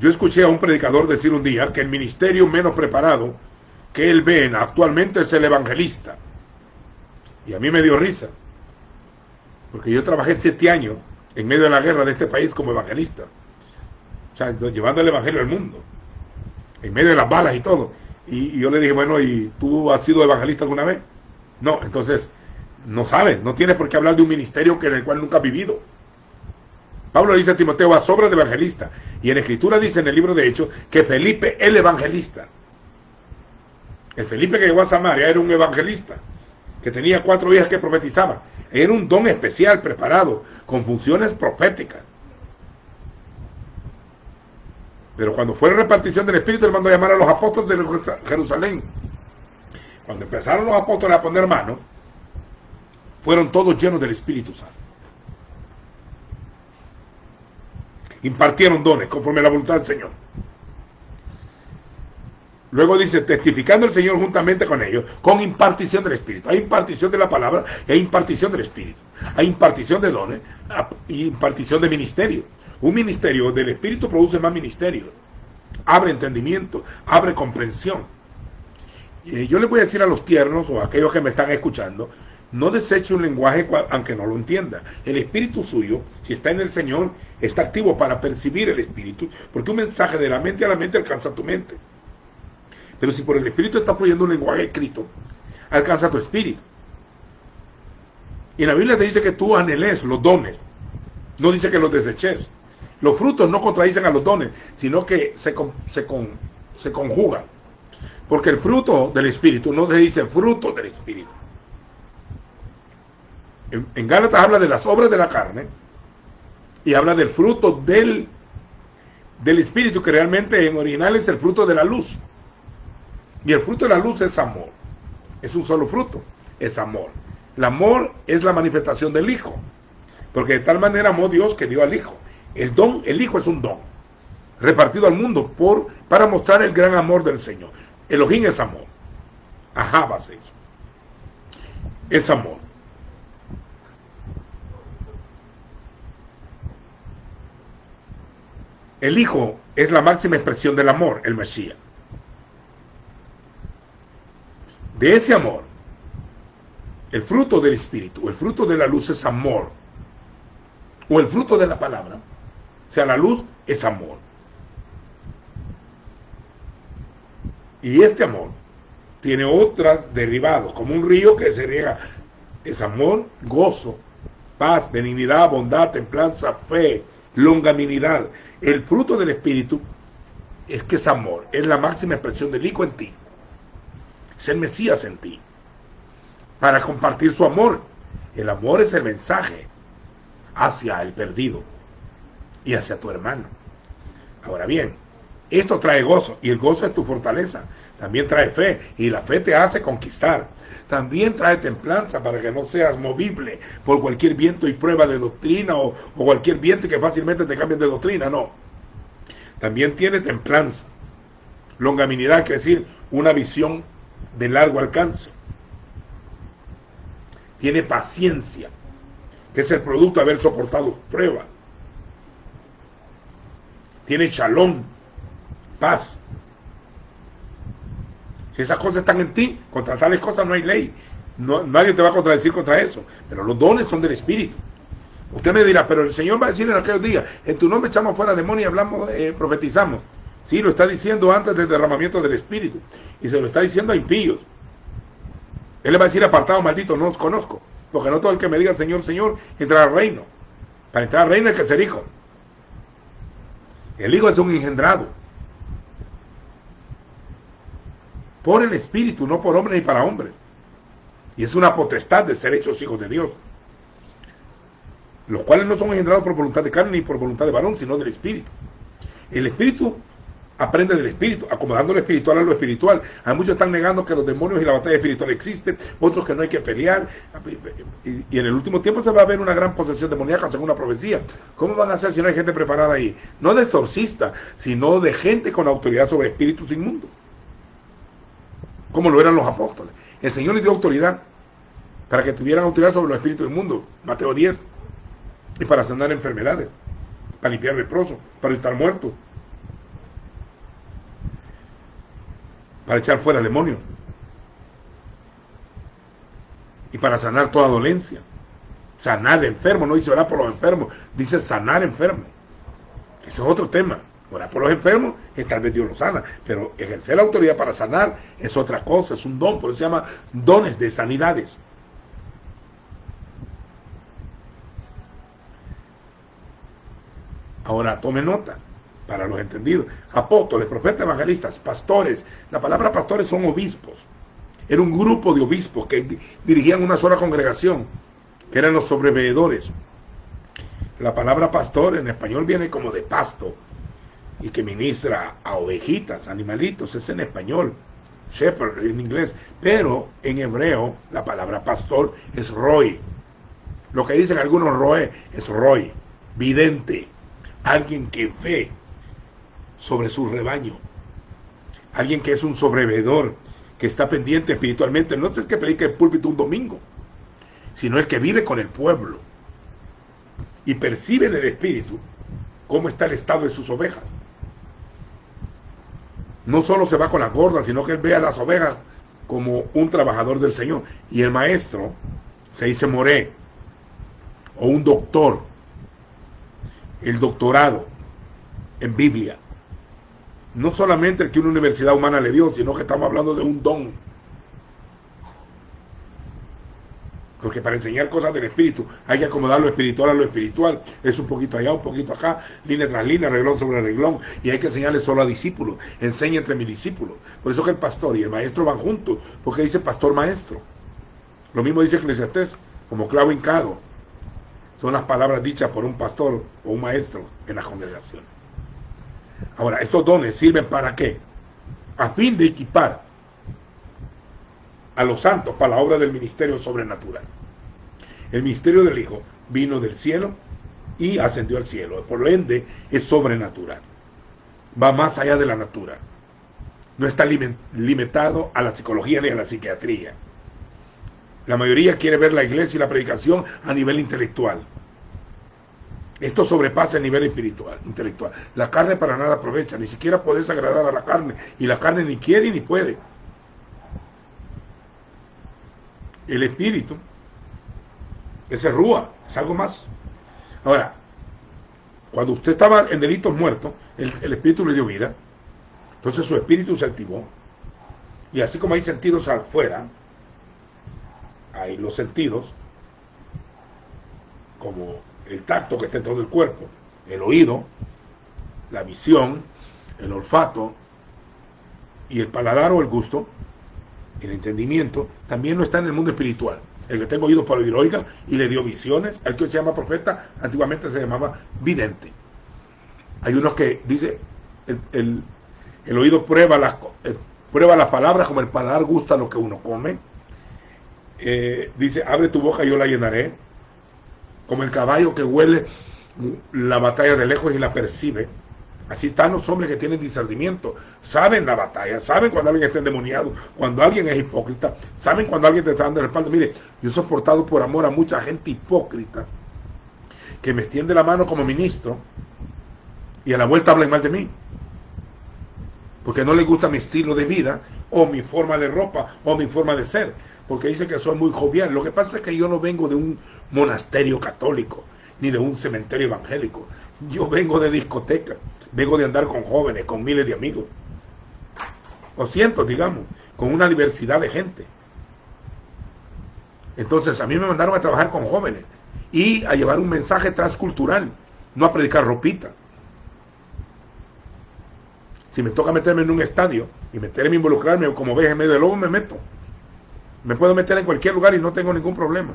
Yo escuché a un predicador decir un día que el ministerio menos preparado que él ve actualmente es el evangelista. Y a mí me dio risa, porque yo trabajé 7 años en medio de la guerra de este país como evangelista, o sea, llevando el evangelio al mundo, en medio de las balas y todo. Y yo le dije, bueno, ¿y tú has sido evangelista alguna vez? No, entonces no sabes, no tienes por qué hablar de un ministerio en el cual nunca has vivido. Pablo dice a Timoteo, a sobra de evangelista, y en Escritura dice en el libro de Hechos que Felipe el evangelista, el Felipe que llegó a Samaria era un evangelista, que tenía 4 hijas que profetizaban. Era un don especial, preparado, con funciones proféticas. Pero cuando fue la repartición del Espíritu, él mandó a llamar a los apóstoles de Jerusalén. Cuando empezaron los apóstoles a poner manos, fueron todos llenos del Espíritu Santo. Impartieron dones conforme a la voluntad del Señor. Luego dice, testificando el Señor juntamente con ellos, con impartición del Espíritu. Hay impartición de la palabra y hay impartición del Espíritu. Hay impartición de dones y impartición de ministerio. Un ministerio del Espíritu produce más ministerio. abre entendimiento, abre comprensión. Yo les voy a decir a los tiernos o a aquellos que me están escuchando, no deseche un lenguaje aunque no lo entienda. El espíritu suyo, si está en el Señor, está activo para percibir el espíritu, porque un mensaje de la mente a la mente alcanza tu mente. Pero si por el espíritu está fluyendo un lenguaje escrito, alcanza tu espíritu. Y en la Biblia te dice que tú anheles los dones, no dice que los deseches. Los frutos no contradicen a los dones, sino que se conjugan. Porque el fruto del Espíritu no se dice fruto del Espíritu. En Gálatas habla de las obras de la carne y habla del fruto del Espíritu, que realmente en original es el fruto de la luz. Y el fruto de la luz es amor. Es un solo fruto, es amor. El amor es la manifestación del Hijo. Porque de tal manera amó Dios que dio al Hijo. El Hijo es un don repartido al mundo para mostrar el gran amor del Señor. Elohim es amor. Ahabas es amor. El Hijo es la máxima expresión del amor, el Mashiach. De ese amor, el fruto del Espíritu, el fruto de la luz es amor, o el fruto de la palabra, o sea, la luz es amor. Y este amor tiene otras derivados, como un río que se riega. Es amor, gozo, paz, benignidad, bondad, templanza, fe, longanimidad. El fruto del Espíritu es que es amor, es la máxima expresión del Hijo en ti. Es el Mesías en ti, para compartir su amor. El amor es el mensaje hacia el perdido y hacia tu hermano. Ahora bien, esto trae gozo, y el gozo es tu fortaleza. También trae fe, y la fe te hace conquistar. También trae templanza, para que no seas movible por cualquier viento y prueba de doctrina, o cualquier viento que fácilmente te cambie de doctrina, no. También tiene templanza. Longanimidad, quiere decir una visión de largo alcance. Tiene paciencia, que es el producto de haber soportado prueba. Tiene shalom, paz. Si esas cosas están en ti, contra tales cosas no hay ley. Nadie te va a contradecir contra eso. Pero los dones son del Espíritu. Usted me dirá, pero el Señor va a decir en aquellos días, en tu nombre echamos fuera demonios y hablamos, profetizamos. Sí, lo está diciendo antes del derramamiento del Espíritu. Y se lo está diciendo a impíos. Él le va a decir, apartado, maldito, no os conozco. Porque no todo el que me diga Señor, Señor, entrará al reino. Para entrar al reino hay que ser hijo. El hijo es un engendrado por el Espíritu, no por hombre ni para hombre. Y es una potestad de ser hechos hijos de Dios, los cuales no son engendrados por voluntad de carne ni por voluntad de varón, sino del Espíritu. El Espíritu aprende del Espíritu, acomodando lo espiritual a lo espiritual. Hay muchos que están negando que los demonios y la batalla espiritual existen, otros que no hay que pelear, y en el último tiempo se va a ver una gran posesión demoníaca según una profecía. ¿Cómo van a hacer si no hay gente preparada ahí? No de exorcista, sino de gente con autoridad sobre espíritus inmundos, como lo eran los apóstoles. El Señor les dio autoridad para que tuvieran autoridad sobre los espíritus inmundos, Mateo 10, y para sanar enfermedades, para limpiar leprosos, para estar muertos, para echar fuera demonios y para sanar toda dolencia. Sanar enfermos, no dice orar por los enfermos, dice sanar enfermos. Ese es otro tema. Orar por los enfermos, tal vez Dios los sana, pero ejercer la autoridad para sanar es otra cosa, es un don, por eso se llama dones de sanidades. Ahora tome nota, para los entendidos: apóstoles, profetas, evangelistas, pastores. La palabra pastores son obispos. Era un grupo de obispos que dirigían una sola congregación, que eran los sobreveedores. La palabra pastor en español viene como de pasto, y que ministra a ovejitas, animalitos, es en español, shepherd en inglés, pero en hebreo la palabra pastor es roy. Lo que dicen algunos roe es roy, vidente, alguien que ve sobre su rebaño, alguien que es un sobreveedor, que está pendiente espiritualmente. No es el que predica el púlpito un domingo, sino el que vive con el pueblo y percibe en el espíritu cómo está el estado de sus ovejas. No solo se va con las gordas, sino que él ve a las ovejas como un trabajador del Señor. Y el maestro se dice moré, o un doctor, el doctorado en Biblia. No solamente el que una universidad humana le dio, sino que estamos hablando de un don. Porque para enseñar cosas del espíritu hay que acomodar lo espiritual a lo espiritual. Es un poquito allá, un poquito acá, línea tras línea, reglón sobre reglón. Y hay que enseñarle solo a discípulos. Enseña entre mis discípulos. Por eso que el pastor y el maestro van juntos. Porque dice pastor maestro. Lo mismo dice Eclesiastés, como clavo hincado. Son las palabras dichas por un pastor o un maestro en la congregación. Ahora, estos dones sirven ¿para qué? A fin de equipar a los santos para la obra del ministerio sobrenatural. El ministerio del Hijo vino del cielo y ascendió al cielo. Por lo ende, es sobrenatural. Va más allá de la natura. No está limitado a la psicología ni a la psiquiatría. La mayoría quiere ver la iglesia y la predicación a nivel intelectual. Esto sobrepasa el nivel espiritual, intelectual. La carne para nada aprovecha, ni siquiera podés agradar a la carne, y la carne ni quiere ni puede. El espíritu, ese rúa, es algo más. Ahora, cuando usted estaba en delitos muertos, el espíritu le dio vida, entonces su espíritu se activó, y así como hay sentidos afuera, hay los sentidos, como el tacto que está en todo el cuerpo, el oído, la visión, el olfato, y el paladar o el gusto, el entendimiento, también no está en el mundo espiritual. El que tenga oídos para oír, oiga, y le dio visiones. El que se llama profeta, antiguamente se llamaba vidente. Hay unos que dice, el oído prueba las palabras, como el paladar gusta lo que uno come. Dice, abre tu boca y yo la llenaré. Como el caballo que huele la batalla de lejos y la percibe. Así están los hombres que tienen discernimiento. Saben la batalla, saben cuando alguien está endemoniado, cuando alguien es hipócrita, saben cuando alguien te está dando el respaldo. Mire, yo he soportado por amor a mucha gente hipócrita que me extiende la mano como ministro y a la vuelta hablan mal de mí. Porque no les gusta mi estilo de vida, o mi forma de ropa, o mi forma de ser. Porque dicen que soy muy jovial. Lo que pasa es que yo no vengo de un monasterio católico, ni de un cementerio evangélico. Yo vengo de discoteca, vengo de andar con jóvenes, con miles de amigos, o cientos, digamos, con una diversidad de gente. Entonces a mí me mandaron a trabajar con jóvenes y a llevar un mensaje transcultural, no a predicar ropita. Si me toca meterme en un estadio y meterme, involucrarme como oveja en medio del lobo, me meto. Me puedo meter en cualquier lugar y no tengo ningún problema.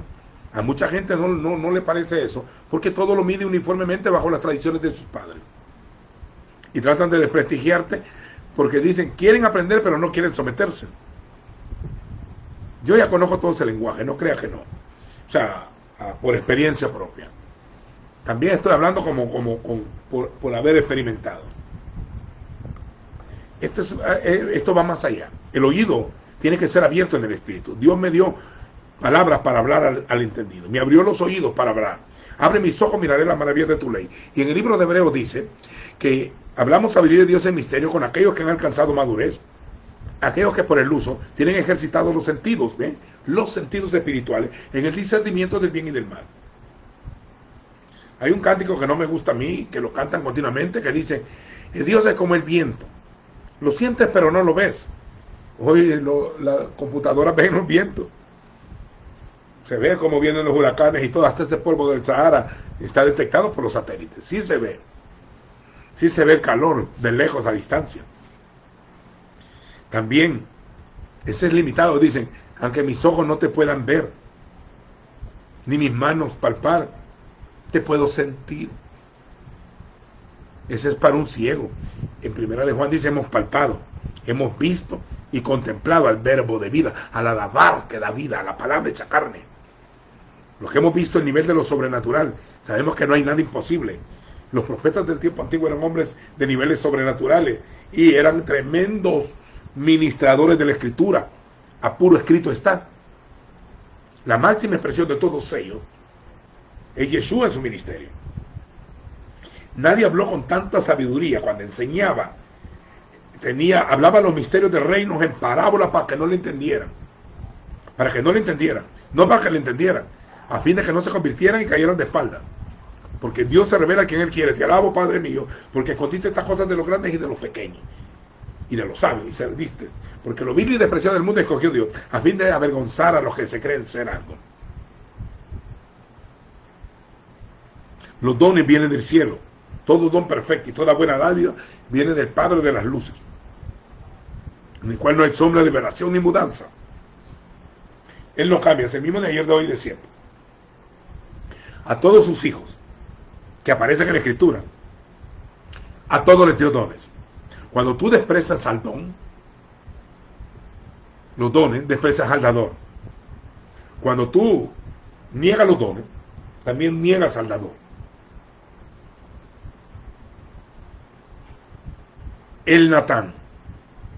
A mucha gente no le parece eso, porque todo lo mide uniformemente bajo las tradiciones de sus padres. Y tratan de desprestigiarte porque dicen, quieren aprender pero no quieren someterse. Yo ya conozco todo ese lenguaje, no crea que no. O sea, por experiencia propia. También estoy hablando por haber experimentado. Esto va más allá. El oído tiene que ser abierto en el espíritu. Dios me dio palabras para hablar al entendido. Me abrió los oídos para hablar. Abre mis ojos, miraré las maravillas de tu ley. Y en el libro de Hebreos dice que hablamos sabiduría de Dios en misterio con aquellos que han alcanzado madurez, aquellos que por el uso tienen ejercitados los sentidos, ¿ven? Los sentidos espirituales en el discernimiento del bien y del mal. Hay un cántico que no me gusta a mí, que lo cantan continuamente, que dice, Dios es como el viento. Lo sientes pero no lo ves. Hoy la computadora ve en los vientos. Se ve cómo vienen los huracanes y todo, hasta este polvo del Sahara está detectado por los satélites. Sí se ve. Sí se ve el calor de lejos a distancia. También, ese es limitado, dicen, aunque mis ojos no te puedan ver, ni mis manos palpar, te puedo sentir. Ese es para un ciego. En primera de Juan dice, hemos palpado, hemos visto y contemplado al verbo de vida, al alabar que da vida, a la palabra hecha carne. Los que hemos visto el nivel de lo sobrenatural, sabemos que no hay nada imposible. Los profetas del tiempo antiguo eran hombres de niveles sobrenaturales y eran tremendos ministradores de la escritura. A puro escrito está. La máxima expresión de todos ellos es Yeshua en su ministerio. Nadie habló con tanta sabiduría cuando enseñaba hablaba los misterios de reinos en parábola para que no le entendieran. Para que no le entendieran. No para que le entendieran. A fin de que no se convirtieran y cayeran de espalda. Porque Dios se revela a quien Él quiere. Te alabo, Padre mío, porque escondiste estas cosas de los grandes y de los pequeños. Y de los sabios, y se diste. Porque lo vil y despreciado del mundo escogió Dios, a fin de avergonzar a los que se creen ser algo. Los dones vienen del cielo. Todo don perfecto y toda buena dádiva viene del Padre de las luces, en el cual no hay sombra de aberración ni mudanza. Él no cambia, es el mismo de ayer, de hoy y de siempre. A todos sus hijos que aparecen en la Escritura, a todos les dio dones. Cuando tú desprecias al don, los dones, desprecias al dador. Cuando tú niegas los dones, también niegas al dador. El Natán,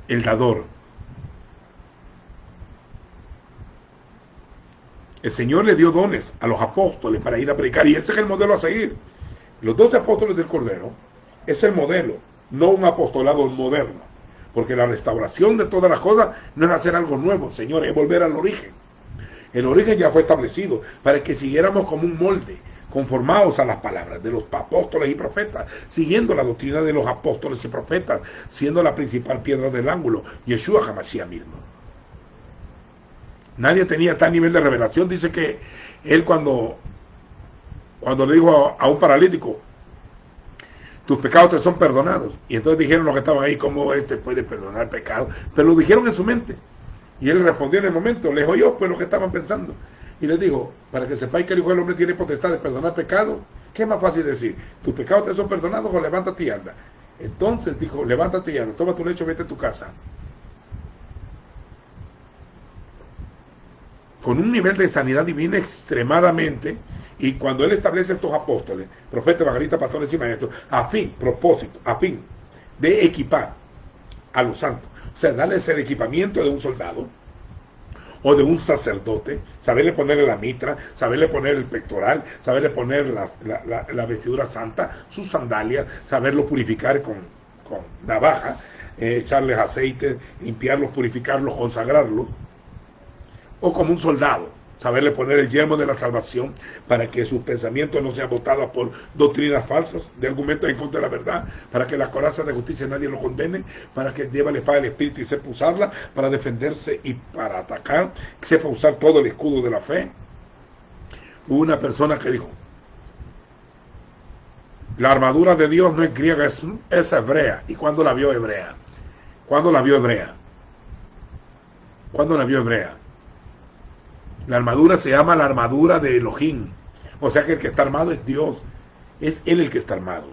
el dador. El Señor le dio dones a los apóstoles para ir a predicar, y ese es el modelo a seguir. Los 12 apóstoles del Cordero es el modelo, no un apostolado moderno, porque la restauración de todas las cosas no es hacer algo nuevo, señores, es volver al origen. El origen ya fue establecido para que siguiéramos como un molde, conformados a las palabras de los apóstoles y profetas, siguiendo la doctrina de los apóstoles y profetas, siendo la principal piedra del ángulo, Yeshua HaMashiach mismo. Nadie tenía tal nivel de revelación. Dice que él cuando le dijo a un paralítico, tus pecados te son perdonados, y entonces dijeron los que estaban ahí, ¿cómo puede perdonar pecados? Pero lo dijeron en su mente, y él respondió en el momento, les oyó pues lo que estaban pensando, y les dijo, para que sepáis que el Hijo del Hombre tiene potestad de perdonar pecados. ¿Qué es más fácil decir? ¿Tus pecados te son perdonados o levántate y anda? Entonces dijo, levántate y anda, toma tu lecho, vete a tu casa. Con un nivel de sanidad divina extremadamente. Y cuando él establece estos apóstoles, profetas, evangelistas, pastores y maestros, a fin de equipar a los santos, o sea, darles el equipamiento de un soldado o de un sacerdote, saberle ponerle la mitra, saberle poner el pectoral, saberle poner la vestidura santa, sus sandalias, saberlo purificar con navaja, echarles aceite, limpiarlos, purificarlos, consagrarlos, o como un soldado, saberle poner el yelmo de la salvación para que sus pensamientos no sean botados por doctrinas falsas, de argumentos en contra de la verdad, para que la coraza de justicia nadie lo condene, para que lleve la espada del Espíritu y sepa usarla para defenderse y para atacar, sepa usar todo el escudo de la fe. Hubo una persona que dijo, la armadura de Dios no es griega, es hebrea. ¿Y cuándo la vio hebrea? ¿Cuándo la vio hebrea? ¿Cuándo la vio hebrea? La armadura se llama la armadura de Elohim. O sea que el que está armado es Dios. Es Él el que está armado.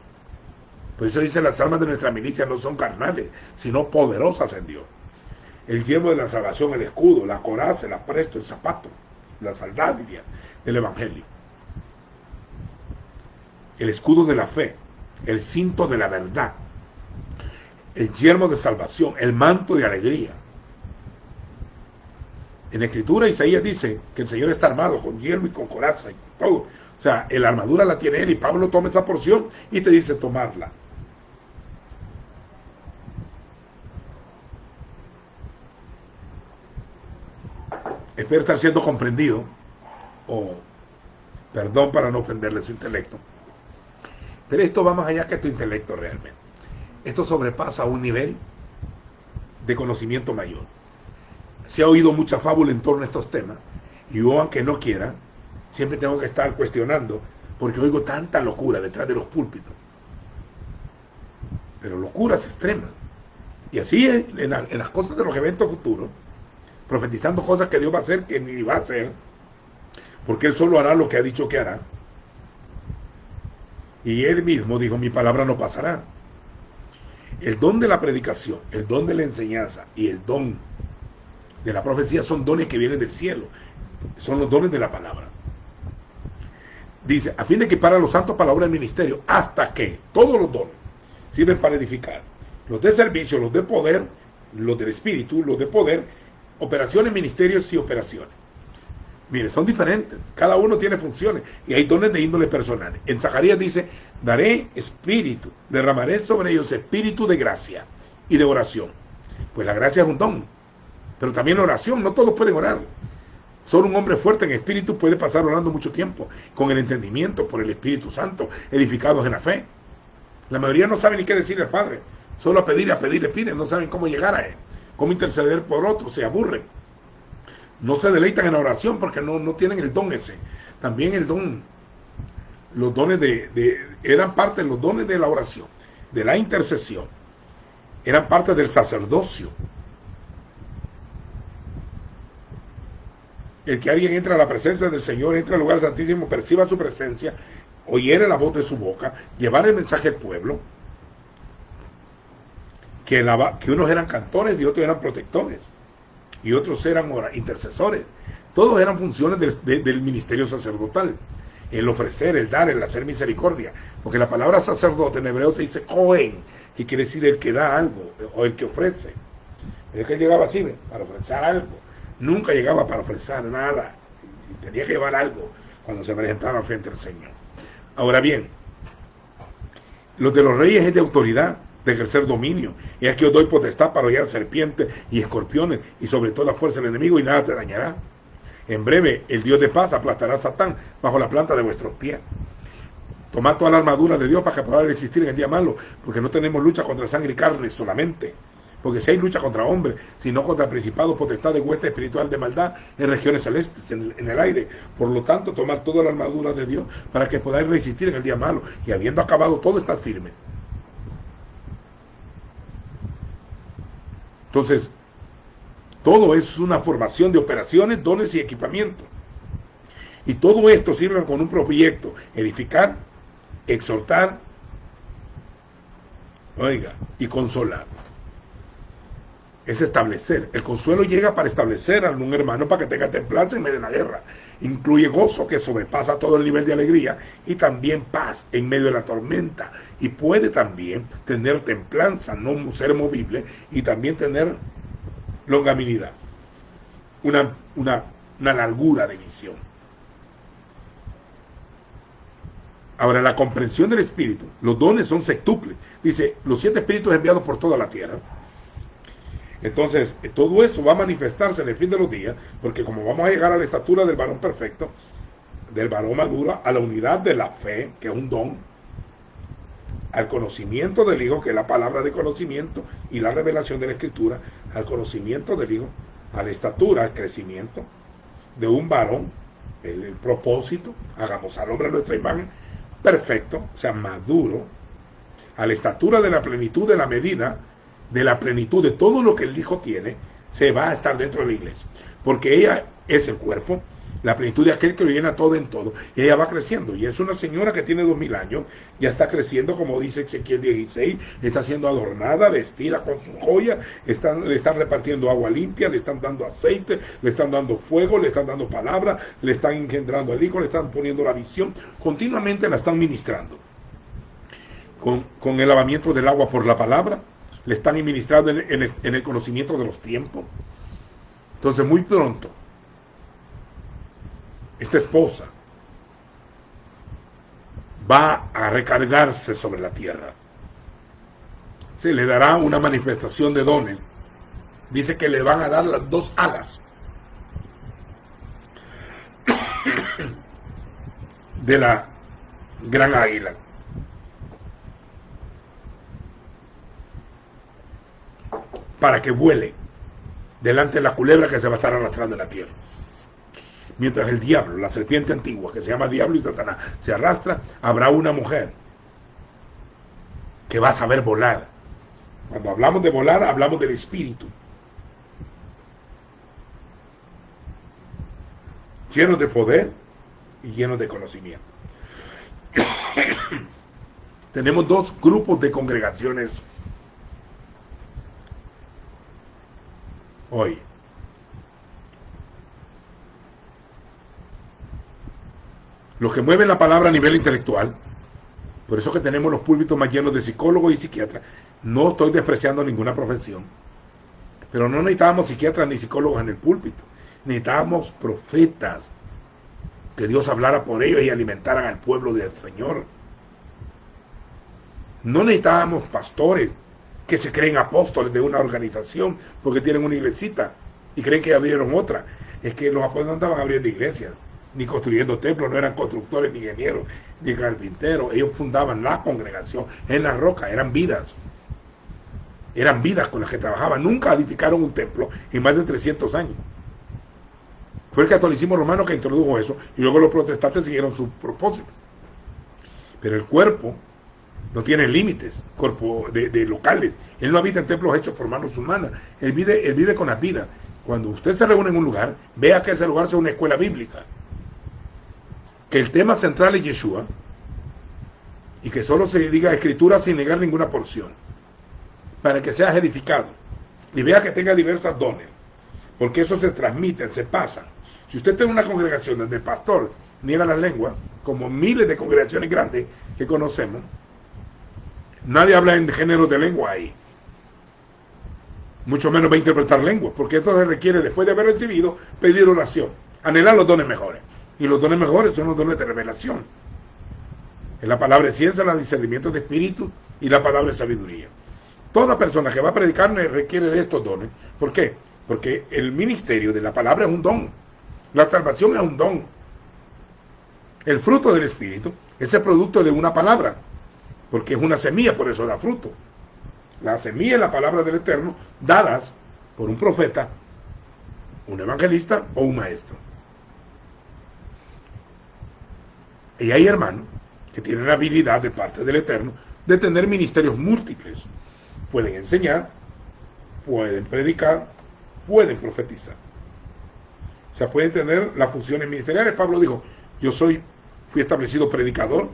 Por eso dice, las armas de nuestra milicia no son carnales, sino poderosas en Dios. El yelmo de la salvación, el escudo, la coraza, el apresto, el zapato, la sandalias del Evangelio. El escudo de la fe, el cinto de la verdad, el yelmo de salvación, el manto de alegría. En la Escritura Isaías dice que el Señor está armado con yelmo y con coraza y todo. O sea, la armadura la tiene Él, y Pablo toma esa porción y te dice tomarla. Espero estar siendo comprendido, o perdón para no ofenderle su intelecto. Pero esto va más allá que tu intelecto realmente. Esto sobrepasa un nivel de conocimiento mayor. Se ha oído mucha fábula en torno a estos temas, y yo, aunque no quiera, siempre tengo que estar cuestionando, porque oigo tanta locura detrás de los púlpitos, pero locuras extremas, y así en las cosas de los eventos futuros, profetizando cosas que Dios va a hacer, que ni va a hacer, porque Él solo hará lo que ha dicho que hará, y Él mismo dijo, mi palabra no pasará. El don de la predicación, el don de la enseñanza y el don de la profecía son dones que vienen del cielo, son los dones de la palabra. Dice, a fin de equipar a los santos para la obra del ministerio, hasta que todos los dones sirven para edificar, los de servicio, los de poder, los del espíritu, los de poder, operaciones, ministerios y operaciones. Mire, son diferentes, cada uno tiene funciones, y hay dones de índole personal. En Zacarías dice, daré espíritu, derramaré sobre ellos espíritu de gracia y de oración. Pues la gracia es un don, pero también la oración, no todos pueden orar. Solo un hombre fuerte en espíritu puede pasar orando mucho tiempo, con el entendimiento por el Espíritu Santo, edificados en la fe. La mayoría no sabe ni qué decirle al Padre, solo a pedir le piden, no saben cómo llegar a Él, cómo interceder por otros, se aburren. No se deleitan en la oración porque no tienen el don ese. También el don, los dones eran parte de los dones de la oración, de la intercesión, eran parte del sacerdocio. El que alguien entra a la presencia del Señor, entra al lugar santísimo, perciba su presencia, oyere la voz de su boca, llevar el mensaje al pueblo, que unos eran cantores y otros eran protectores, y otros eran intercesores. Todos eran funciones del ministerio sacerdotal. El ofrecer, el dar, el hacer misericordia. Porque la palabra sacerdote en hebreo se dice Cohen, que quiere decir el que da algo, o el que ofrece. Es que llegaba así, para ofrecer algo. Nunca llegaba para ofrecer nada. Y tenía que llevar algo cuando se presentaba frente al Señor. Ahora bien, los de los reyes es de autoridad, de ejercer dominio. Y aquí os doy potestad para hollar serpientes y escorpiones, y sobre toda fuerza del enemigo, y nada te dañará. En breve, el Dios de paz aplastará a Satán bajo la planta de vuestros pies. Tomad toda la armadura de Dios para que podáis resistir en el día malo, porque no tenemos lucha contra sangre y carne solamente. Porque si hay lucha contra hombres, sino contra principados, potestades, hueste espiritual de maldad en regiones celestes, en el aire. Por lo tanto, tomad toda la armadura de Dios para que podáis resistir en el día malo, y habiendo acabado todo, estad firme. Entonces, todo es una formación de operaciones, dones y equipamiento. Y todo esto sirve con un proyecto: edificar, exhortar, y consolar. Es establecer. El consuelo llega para establecer a un hermano para que tenga templanza en medio de la guerra. Incluye gozo que sobrepasa todo el nivel de alegría, y también paz en medio de la tormenta. Y puede también tener templanza, no ser movible, y también tener longanimidad, una largura de visión. Ahora, la comprensión del Espíritu, los dones son sextuples. Dice, los 7 espíritus enviados por toda la tierra. Entonces, todo eso va a manifestarse en el fin de los días, porque como vamos a llegar a la estatura del varón perfecto, del varón maduro, a la unidad de la fe, que es un don, al conocimiento del Hijo, que es la palabra de conocimiento, y la revelación de la Escritura, al conocimiento del Hijo, a la estatura, al crecimiento de un varón, el propósito, hagamos al hombre a nuestra imagen, perfecto, o sea, maduro, a la estatura de la plenitud de la medida, de la plenitud de todo lo que el Hijo tiene, se va a estar dentro de la iglesia, porque ella es el cuerpo, la plenitud de aquel que lo llena todo en todo, y ella va creciendo, y es una señora que tiene 2000 años, ya está creciendo, como dice Ezequiel 16, está siendo adornada, vestida con sus joyas, le están repartiendo agua limpia, le están dando aceite, le están dando fuego, le están dando palabra, le están engendrando al Hijo, le están poniendo la visión, continuamente la están ministrando, con el lavamiento del agua por la palabra, le están administrando en el conocimiento de los tiempos. Entonces, muy pronto, esta esposa va a recargarse sobre la tierra. Se le dará una manifestación de dones. Dice que le van a dar las 2 alas de la gran águila. Para que vuele delante de la culebra que se va a estar arrastrando en la tierra. Mientras el diablo, la serpiente antigua, que se llama Diablo y Satanás, se arrastra, habrá una mujer que va a saber volar. Cuando hablamos de volar, hablamos del espíritu. Llenos de poder y llenos de conocimiento. Tenemos 2 grupos de congregaciones hoy. Los que mueven la palabra a nivel intelectual, por eso que tenemos los púlpitos más llenos de psicólogos y psiquiatras. No estoy despreciando ninguna profesión, pero no necesitábamos psiquiatras ni psicólogos en el púlpito. Necesitábamos profetas, que Dios hablara por ellos y alimentaran al pueblo del Señor. No necesitábamos pastores que se creen apóstoles de una organización porque tienen una iglesita y creen que abrieron otra. Es que los apóstoles no andaban abriendo iglesias, ni construyendo templos, no eran constructores, ni ingenieros, ni carpinteros. Ellos fundaban la congregación en la roca, eran vidas con las que trabajaban. Nunca edificaron un templo en más de 300 años. Fue el catolicismo romano que introdujo eso, y luego los protestantes siguieron su propósito. Pero el cuerpo no tiene límites, cuerpo de locales. Él no habita en templos hechos por manos humanas. Él vive con las vidas. Cuando usted se reúne en un lugar, vea que ese lugar sea una escuela bíblica. Que el tema central es Yeshua, y que solo se diga escritura sin negar ninguna porción, para que seas edificado. Y vea que tenga diversas dones, porque eso se transmite, se pasa. Si usted tiene una congregación donde el pastor niega la lengua, como miles de congregaciones grandes que conocemos, nadie habla en género de lengua ahí. Mucho menos va a interpretar lengua, porque esto se requiere, después de haber recibido, pedir oración, anhelar los dones mejores. Y los dones mejores son los dones de revelación. Es la palabra de ciencia, el discernimiento de espíritu y la palabra de sabiduría. Toda persona que va a predicar requiere de estos dones. ¿Por qué? Porque el ministerio de la palabra es un don. La salvación es un don. El fruto del espíritu es el producto de una palabra, porque es una semilla, por eso da fruto. La semilla es la palabra del Eterno, dadas por un profeta, un evangelista o un maestro. Y hay hermanos que tienen la habilidad de parte del Eterno de tener ministerios múltiples. Pueden enseñar, pueden predicar, pueden profetizar. O sea, pueden tener las funciones ministeriales. Pablo dijo, fui establecido predicador,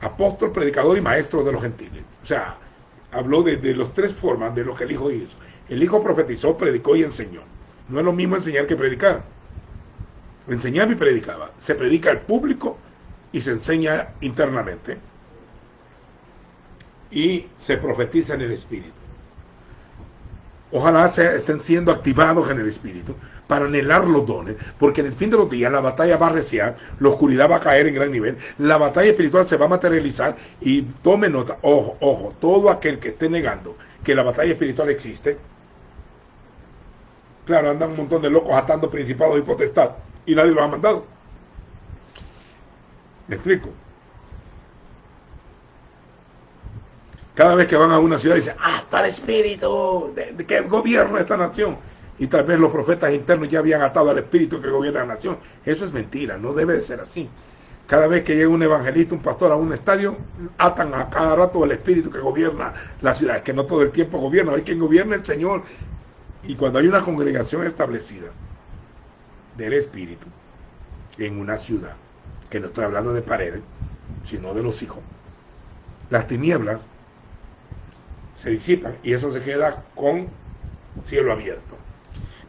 apóstol, predicador y maestro de los gentiles. O sea, habló de las tres formas de lo que el Hijo hizo. El Hijo profetizó, predicó y enseñó. No es lo mismo enseñar que predicar. Enseñaba y predicaba. Se predica al público y se enseña internamente. Y se profetiza en el Espíritu. Ojalá estén siendo activados en el Espíritu para anhelar los dones, porque en el fin de los días la batalla va a arreciar, la oscuridad va a caer en gran nivel, la batalla espiritual se va a materializar. Y tome nota, ojo, todo aquel que esté negando que la batalla espiritual existe, claro, andan un montón de locos atando principados y potestad y nadie los ha mandado. ¿Me explico? Cada vez que van a una ciudad dicen, está el espíritu de que gobierna esta nación. Y tal vez los profetas internos ya habían atado al espíritu que gobierna la nación. Eso es mentira, no debe de ser así. Cada vez que llega un evangelista, un pastor a un estadio, atan a cada rato al espíritu que gobierna la ciudad. Es que no todo el tiempo gobierna, hay quien gobierna el Señor. Y cuando hay una congregación establecida del espíritu en una ciudad, que no estoy hablando de paredes, sino de los hijos, las tinieblas se disipan y eso se queda con cielo abierto.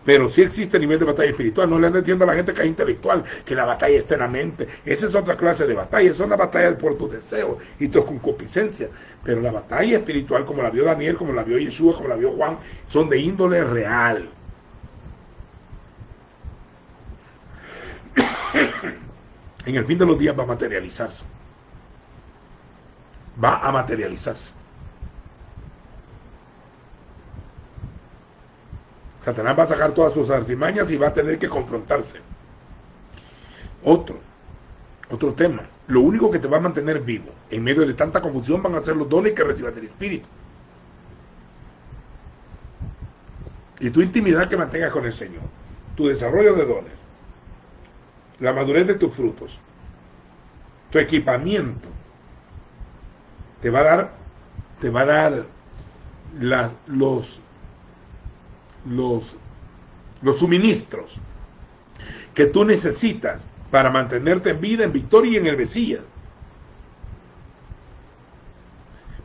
Pero sí existe nivel de batalla espiritual. No le entiendo a la gente que es intelectual, que la batalla está en la mente. Esa es otra clase de batalla. Esa es una batalla por tus deseos y tu concupiscencia. Pero la batalla espiritual, como la vio Daniel, como la vio Yeshua, como la vio Juan, son de índole real. En el fin de los días va a materializarse. Va a materializarse. Satanás va a sacar todas sus artimañas y va a tener que confrontarse. Otro tema. Lo único que te va a mantener vivo en medio de tanta confusión van a ser los dones que recibas del Espíritu. Y tu intimidad que mantengas con el Señor. Tu desarrollo de dones. La madurez de tus frutos. Tu equipamiento. Te va a dar los suministros que tú necesitas para mantenerte en vida, en victoria y en el Mesías.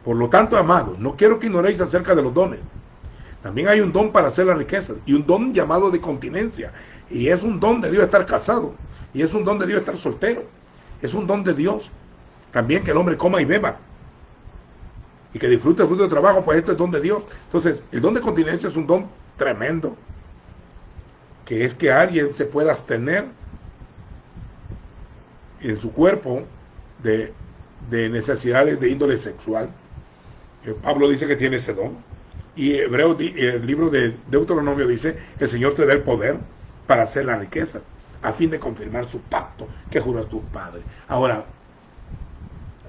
Por lo tanto, amados, no quiero que ignoréis acerca de los dones. También hay un don para hacer las riquezas y un don llamado de continencia, y es un don de Dios estar casado, y es un don de Dios estar soltero, es un don de Dios también que el hombre coma y beba y que disfrute el fruto del trabajo. Pues esto es don de Dios. Entonces el don de continencia es un don tremendo, que es que alguien se pueda abstener en su cuerpo de necesidades de índole sexual, Pablo dice que tiene ese don. Y el libro de Deuteronomio dice, el Señor te da el poder para hacer la riqueza, a fin de confirmar su pacto que juró a tus padres. Ahora,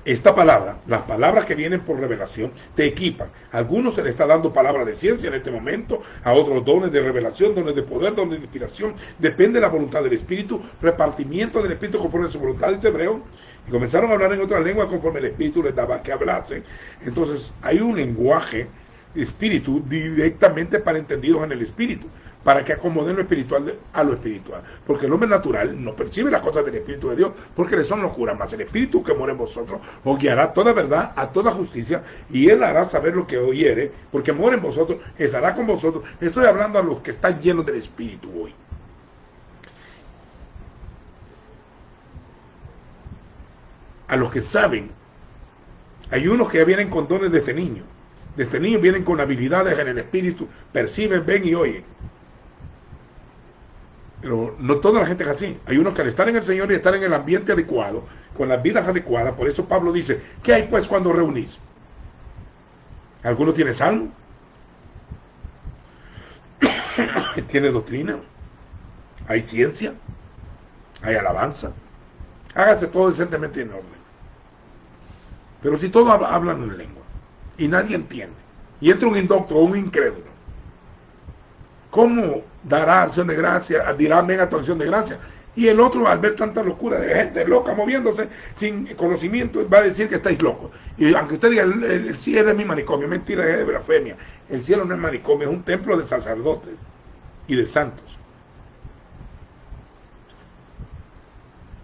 esta palabra, las palabras que vienen por revelación, te equipan. A algunos se le está dando palabra de ciencia en este momento, a otros dones de revelación, dones de poder, dones de inspiración. Depende de la voluntad del Espíritu, repartimiento del Espíritu conforme a su voluntad, dice Hebreo. Y comenzaron a hablar en otras lenguas conforme el Espíritu les daba que hablasen. Entonces, hay un lenguaje espíritu directamente para entendidos en el espíritu, para que acomoden lo espiritual a lo espiritual, porque el hombre natural no percibe las cosas del Espíritu de Dios, porque le son locuras, mas el Espíritu que mora en vosotros os guiará toda verdad, a toda justicia, y él hará saber lo que oyere, porque mora en vosotros, estará con vosotros. Estoy hablando a los que están llenos del Espíritu hoy. A los que saben. Hay unos que ya vienen con dones de este niño. De este niño vienen con habilidades en el espíritu, perciben, ven y oyen. Pero no toda la gente es así. Hay unos que al estar en el Señor y estar en el ambiente adecuado, con las vidas adecuadas, por eso Pablo dice, ¿qué hay pues cuando reunís? ¿Alguno tiene salmo? ¿Tiene doctrina? ¿Hay ciencia? ¿Hay alabanza? Hágase todo decentemente en orden. Pero si todos hablan en lengua y nadie entiende, y entra un indocto o un incrédulo, ¿cómo dará acción de gracia? Dirá amén a tu acción de gracia. Y el otro, al ver tanta locura de gente loca moviéndose sin conocimiento, va a decir que estáis locos. Y aunque usted diga, el cielo es mi manicomio, mentira, es de blasfemia. El cielo no es manicomio, es un templo de sacerdotes y de santos.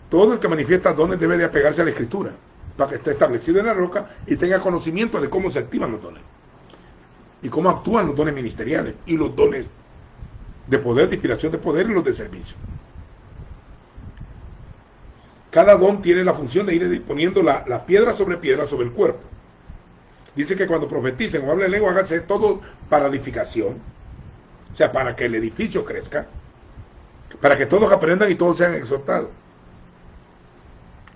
Todo el que manifiesta dones debe de apegarse a la Escritura, para que esté establecido en la roca y tenga conocimiento de cómo se activan los dones y cómo actúan los dones ministeriales y los dones de poder, de inspiración de poder y los de servicio. Cada don tiene la función de ir poniendo la piedra sobre el cuerpo. Dice que cuando profeticen o hablen lengua, háganse todo para edificación, o sea, para que el edificio crezca, para que todos aprendan y todos sean exhortados.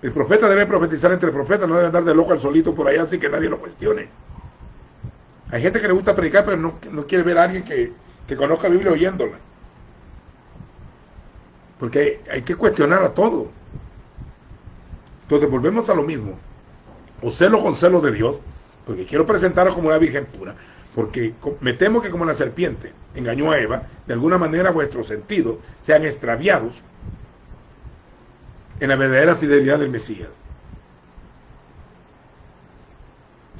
El profeta debe profetizar entre profetas, no debe andar de loco al solito por allá sin que nadie lo cuestione. Hay gente que le gusta predicar, pero no quiere ver a alguien que conozca la Biblia oyéndola. Porque hay que cuestionar a todo. Entonces volvemos a lo mismo. O celo con celo de Dios, porque quiero presentarlo como una virgen pura, porque me temo que como la serpiente engañó a Eva, de alguna manera vuestros sentidos sean extraviados en la verdadera fidelidad del Mesías.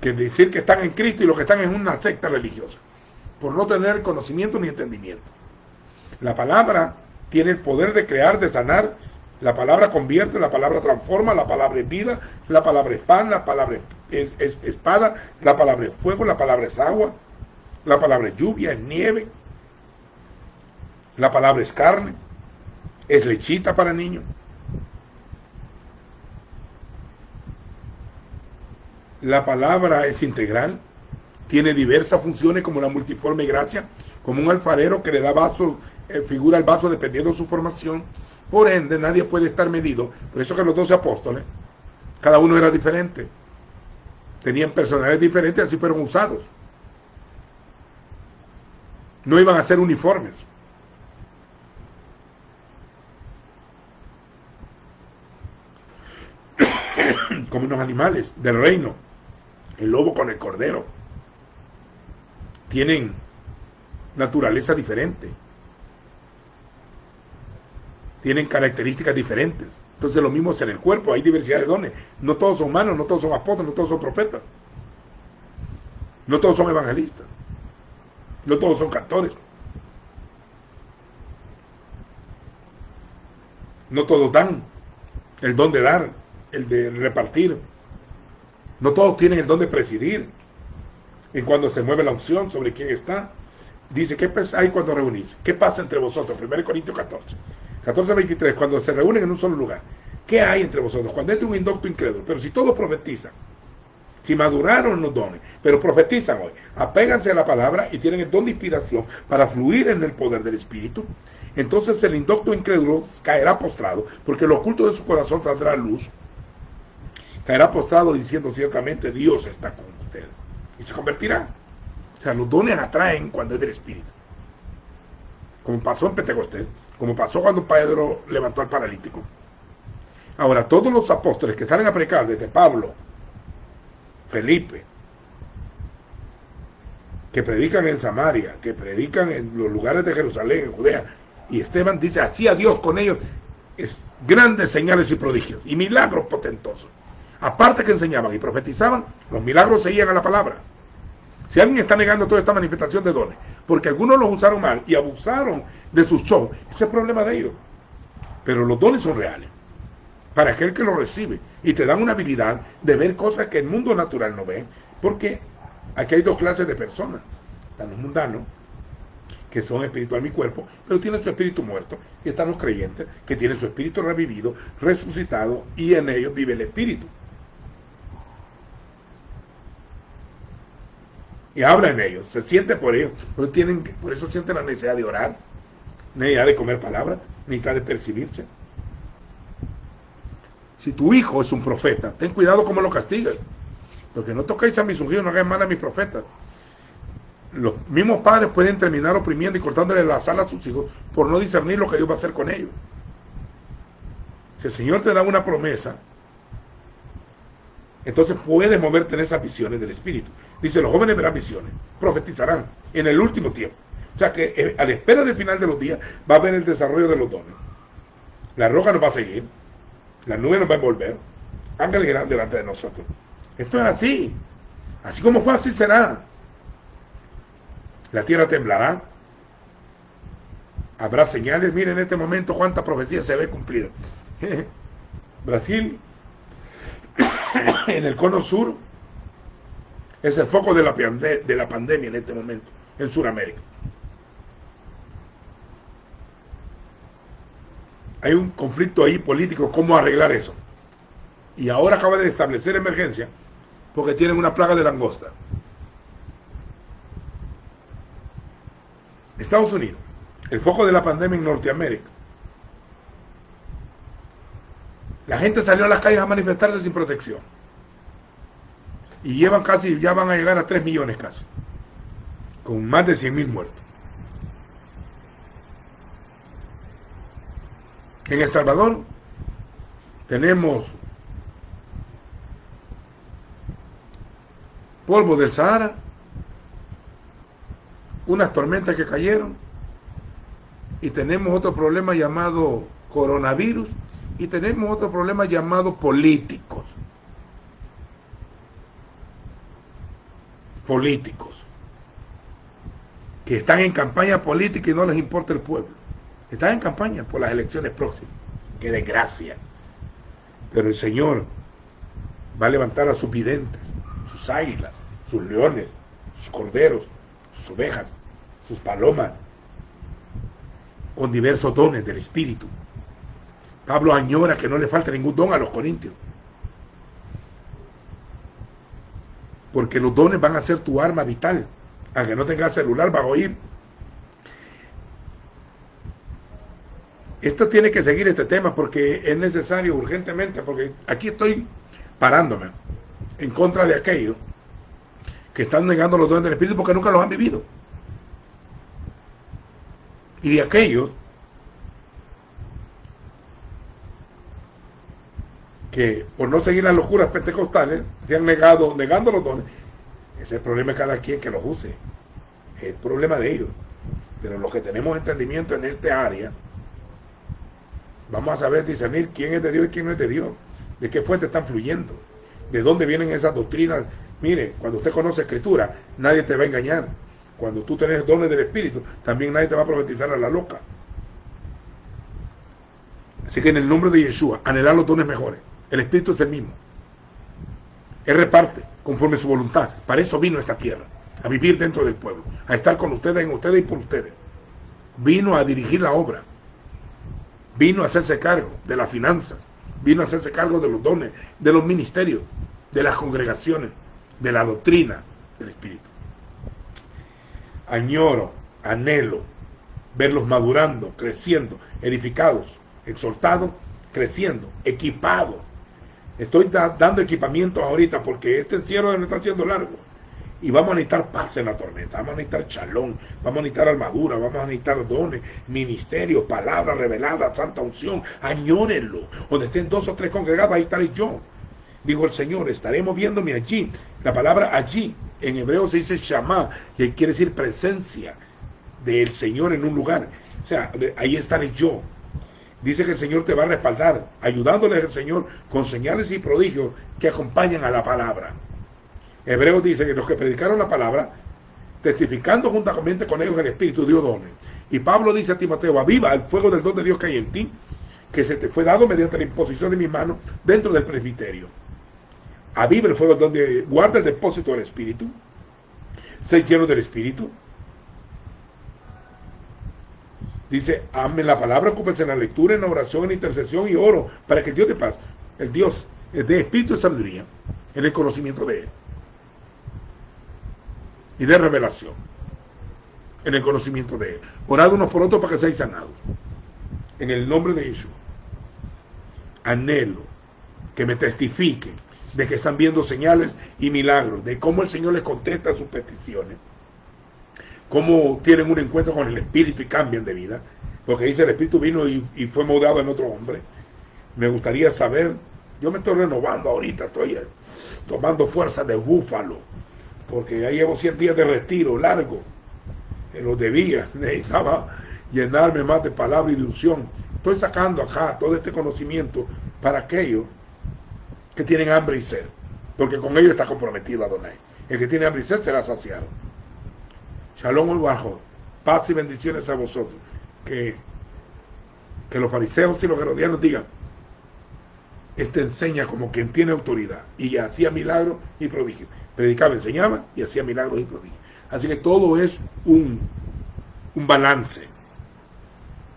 Que decir que están en Cristo y lo que están en una secta religiosa, por no tener conocimiento ni entendimiento. La palabra tiene el poder de crear, de sanar. La palabra convierte, la palabra transforma, la palabra es vida, la palabra es pan, la palabra es espada, la palabra es fuego, la palabra es agua, la palabra es lluvia, es nieve, la palabra es carne, es lechita para niños. La palabra es integral, tiene diversas funciones como la multiforme gracia, como un alfarero que le da vaso, figura el vaso dependiendo de su formación. Por ende, nadie puede estar medido. Por eso que los 12 apóstoles, cada uno era diferente. Tenían personalidades diferentes, así fueron usados. No iban a ser uniformes. Como unos animales del reino. El lobo con el cordero. Tienen naturaleza diferente. Tienen características diferentes. Entonces lo mismo es en el cuerpo, hay diversidad de dones. No todos son humanos, no todos son apóstoles, no todos son profetas. No todos son evangelistas. No todos son cantores. No todos dan el don de dar, el de repartir. No todos tienen el don de presidir. En cuando se mueve la unción sobre quién está. Dice, ¿qué hay cuando reunís? ¿Qué pasa entre vosotros? 1 Corintios 14:23, cuando se reúnen en un solo lugar. ¿Qué hay entre vosotros? Cuando entra un indocto incrédulo. Pero si todos profetizan, si maduraron los dones, pero profetizan hoy, apéganse a la palabra y tienen el don de inspiración para fluir en el poder del Espíritu, entonces el indocto incrédulo caerá postrado, porque lo oculto de su corazón tendrá luz. Caerá postrado diciendo ciertamente, Dios está con ustedes. y se convertirán. O sea, los dones atraen cuando es del Espíritu. Como pasó en Pentecostés, como pasó cuando Pedro levantó al paralítico. Ahora, todos los apóstoles que salen a predicar, desde Pablo, Felipe, que predican en Samaria, que predican en los lugares de Jerusalén, en Judea, y Esteban dice, hacía Dios con ellos es grandes señales y prodigios, y milagros potentosos. Aparte que enseñaban y profetizaban, los milagros seguían a la palabra. Si alguien está negando toda esta manifestación de dones, porque algunos los usaron mal y abusaron de sus shows, ese es el problema de ellos. Pero los dones son reales, para aquel que los recibe, y te dan una habilidad de ver cosas que el mundo natural no ve, porque aquí hay dos clases de personas. Están los mundanos, que son espiritual mi cuerpo, pero tienen su espíritu muerto, y están los creyentes, que tienen su espíritu revivido, resucitado, y en ellos vive el espíritu. Y habla en ellos, se siente por ellos, por eso sienten la necesidad de orar, necesidad de comer palabras, necesidad de percibirse. Si tu hijo es un profeta, ten cuidado cómo lo castigas, porque no toquéis a mis ungidos, no hagáis mal a mis profetas. Los mismos padres pueden terminar oprimiendo y cortándole las alas a sus hijos por no discernir lo que Dios va a hacer con ellos. Si el Señor te da una promesa, entonces puedes moverte en esas visiones del Espíritu. Dice, los jóvenes verán visiones, profetizarán en el último tiempo. O sea que a la espera del final de los días va a haber el desarrollo de los dones. La roca nos va a seguir, la nube nos va a envolver, ángeles irán delante de nosotros. Esto es así. Así como fue, así será. La tierra temblará. Habrá señales. Miren en este momento cuánta profecía se ve cumplida. Brasil, en el cono sur, es el foco de la pandemia en este momento, en Sudamérica. Hay un conflicto ahí político, ¿cómo arreglar eso? Y ahora acaba de establecer emergencia porque tienen una plaga de langosta. Estados Unidos, el foco de la pandemia en Norteamérica. La gente salió a las calles a manifestarse sin protección. Y ya van a llegar a 3 millones casi, con más de 100.000 muertos. En El Salvador tenemos polvo del Sahara, unas tormentas que cayeron, y tenemos otro problema llamado coronavirus, y tenemos otro problema llamado políticos. Que están en campaña política y no les importa el pueblo. Están en campaña por las elecciones próximas. ¡Qué desgracia! Pero el Señor va a levantar a sus videntes, sus águilas, sus leones, sus corderos, sus ovejas, sus palomas, con diversos dones del Espíritu. Pablo añora que no le falte ningún don a los corintios, porque los dones van a ser tu arma vital. Aunque no tengas celular, vas a oír. Esto tiene que seguir este tema porque es necesario urgentemente, porque aquí estoy parándome en contra de aquellos que están negando los dones del Espíritu porque nunca los han vivido, y de aquellos que por no seguir las locuras pentecostales se han negando los dones. Ese es el problema de cada quien que los use, es el problema de ellos. Pero los que tenemos entendimiento en este área, vamos a saber discernir quién es de Dios y quién no es de Dios, de qué fuente están fluyendo, de dónde vienen esas doctrinas. Mire, cuando usted conoce Escritura, nadie te va a engañar. Cuando tú tenés dones del Espíritu, también nadie te va a profetizar a la loca. Así que en el nombre de Yeshua, anhelar los dones mejores. El Espíritu es el mismo. Él reparte conforme su voluntad. Para eso vino a esta tierra, a vivir dentro del pueblo, a estar con ustedes, en ustedes y por ustedes. Vino a dirigir la obra. Vino a hacerse cargo de las finanzas. Vino a hacerse cargo de los dones, de los ministerios, de las congregaciones, de la doctrina del Espíritu. Añoro, anhelo verlos madurando, creciendo, edificados, exhortados, creciendo, equipados. Estoy dando equipamientos ahorita porque este encierro me está haciendo largo Y vamos a necesitar paz en la tormenta, vamos a necesitar shalom, vamos a necesitar armadura, vamos a necesitar dones, ministerio, palabra revelada, santa unción. Añórenlo. Donde estén 2 o 3 congregados, ahí estaré yo. Dijo el Señor, estaré moviéndome allí. La palabra allí, en hebreo se dice Shamá, que quiere decir presencia del Señor en un lugar. O sea, ahí estaré yo. Dice que el Señor te va a respaldar, ayudándoles al Señor con señales y prodigios que acompañan a la palabra. Hebreos dice que los que predicaron la palabra, testificando juntamente con ellos el Espíritu, dio dones. Y Pablo dice a Timoteo, aviva el fuego del don de Dios que hay en ti, que se te fue dado mediante la imposición de mis manos dentro del presbiterio. Aviva el fuego donde guarda el depósito del Espíritu. Sé lleno del Espíritu. Dice, amen la palabra, ocúpense en la lectura, en la oración, en la intercesión y oro, para que el Dios de paz, el Dios de espíritu y sabiduría, en el conocimiento de Él. Y de revelación, en el conocimiento de Él. Orad unos por otros para que seáis sanados. En el nombre de Jesús. Anhelo que me testifiquen de que están viendo señales y milagros, de cómo el Señor les contesta sus peticiones, cómo tienen un encuentro con el Espíritu y cambian de vida, porque dice el Espíritu vino y fue moldado en otro hombre. Me gustaría saber, yo me estoy renovando ahorita, estoy tomando fuerza de búfalo, porque ya llevo 100 días de retiro largo, los debía, necesitaba llenarme más de palabra y de unción. Estoy sacando acá todo este conocimiento para aquellos que tienen hambre y sed, porque con ellos está comprometido Adonai. El que tiene hambre y sed será saciado. Shalom Ubajo, paz y bendiciones a vosotros. Que los fariseos y los herodianos digan, este enseña como quien tiene autoridad, y hacía milagros y prodigios. Predicaba, enseñaba y hacía milagros y prodigios. Así que todo es un balance.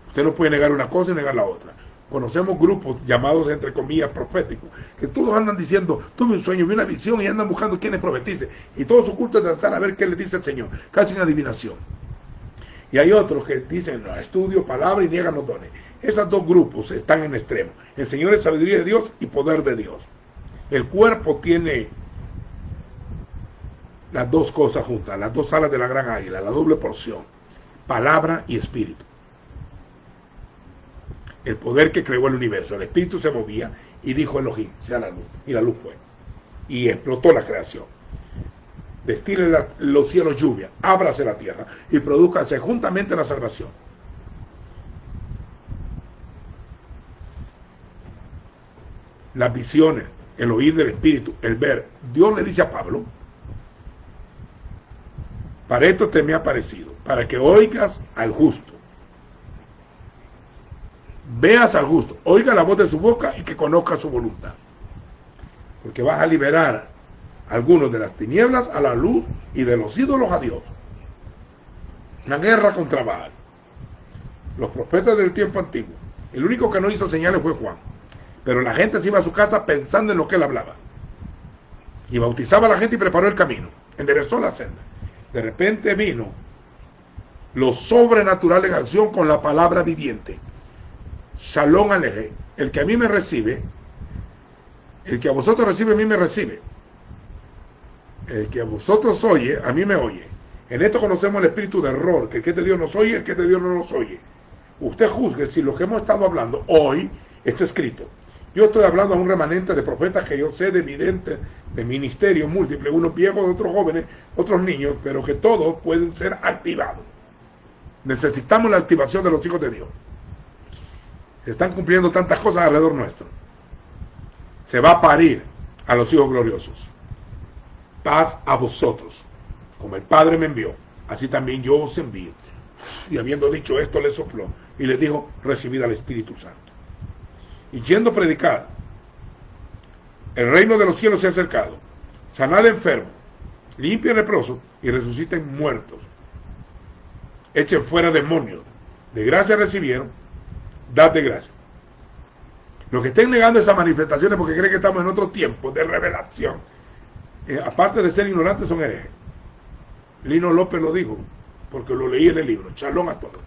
Usted no puede negar una cosa y negar la otra. Conocemos grupos llamados, entre comillas, proféticos, que todos andan diciendo, tuve un sueño, vi una visión, y andan buscando quienes profeticen, y todo su culto es danzar a ver qué le dice el Señor, casi en adivinación. Y hay otros que dicen, no, estudio palabra y niegan los dones. Esos dos grupos están en extremo. El Señor es sabiduría de Dios y poder de Dios. El cuerpo tiene las dos cosas juntas, las dos alas de la gran águila, la doble porción, palabra y espíritu. El poder que creó el universo. El espíritu se movía y dijo Elohim, sea la luz. Y la luz fue. Y explotó la creación. Destile los cielos lluvia, ábrase la tierra y produzcase juntamente la salvación. Las visiones, el oír del espíritu, el ver. Dios le dice a Pablo, para esto te me ha parecido, para que oigas al justo. Veas al justo, oiga la voz de su boca y que conozca su voluntad. Porque vas a liberar a algunos de las tinieblas a la luz y de los ídolos a Dios. Una guerra contra Baal. Los profetas del tiempo antiguo. El único que no hizo señales fue Juan. Pero la gente se iba a su casa pensando en lo que él hablaba. Y bautizaba a la gente y preparó el camino. Enderezó la senda. De repente vino lo sobrenatural en acción con la palabra viviente. Shalom Aleje, el que a mí me recibe, el que a vosotros recibe, a mí me recibe. El que a vosotros oye, a mí me oye. En esto conocemos el espíritu de error, que el que es de Dios nos oye, el que es de Dios no nos oye. Usted juzgue si lo que hemos estado hablando hoy está escrito. Yo estoy hablando a un remanente de profetas que yo sé de videntes, de ministerios múltiples, unos viejos, otros jóvenes, otros niños, pero que todos pueden ser activados. Necesitamos la activación de los hijos de Dios. Se están cumpliendo tantas cosas alrededor nuestro. Se va a parir a los hijos gloriosos. Paz a vosotros. Como el Padre me envió, así también yo os envío. Y habiendo dicho esto, le sopló y le dijo, recibid al Espíritu Santo. Y yendo a predicar, el reino de los cielos se ha acercado. Sanad enfermos, limpien leprosos y resuciten muertos. Echen fuera demonios. De gracia recibieron, dad de gracia. Los que estén negando esas manifestaciones porque creen que estamos en otro tiempo de revelación, aparte de ser ignorantes, son herejes. Lino López lo dijo, porque lo leí en el libro. Shalom a todos.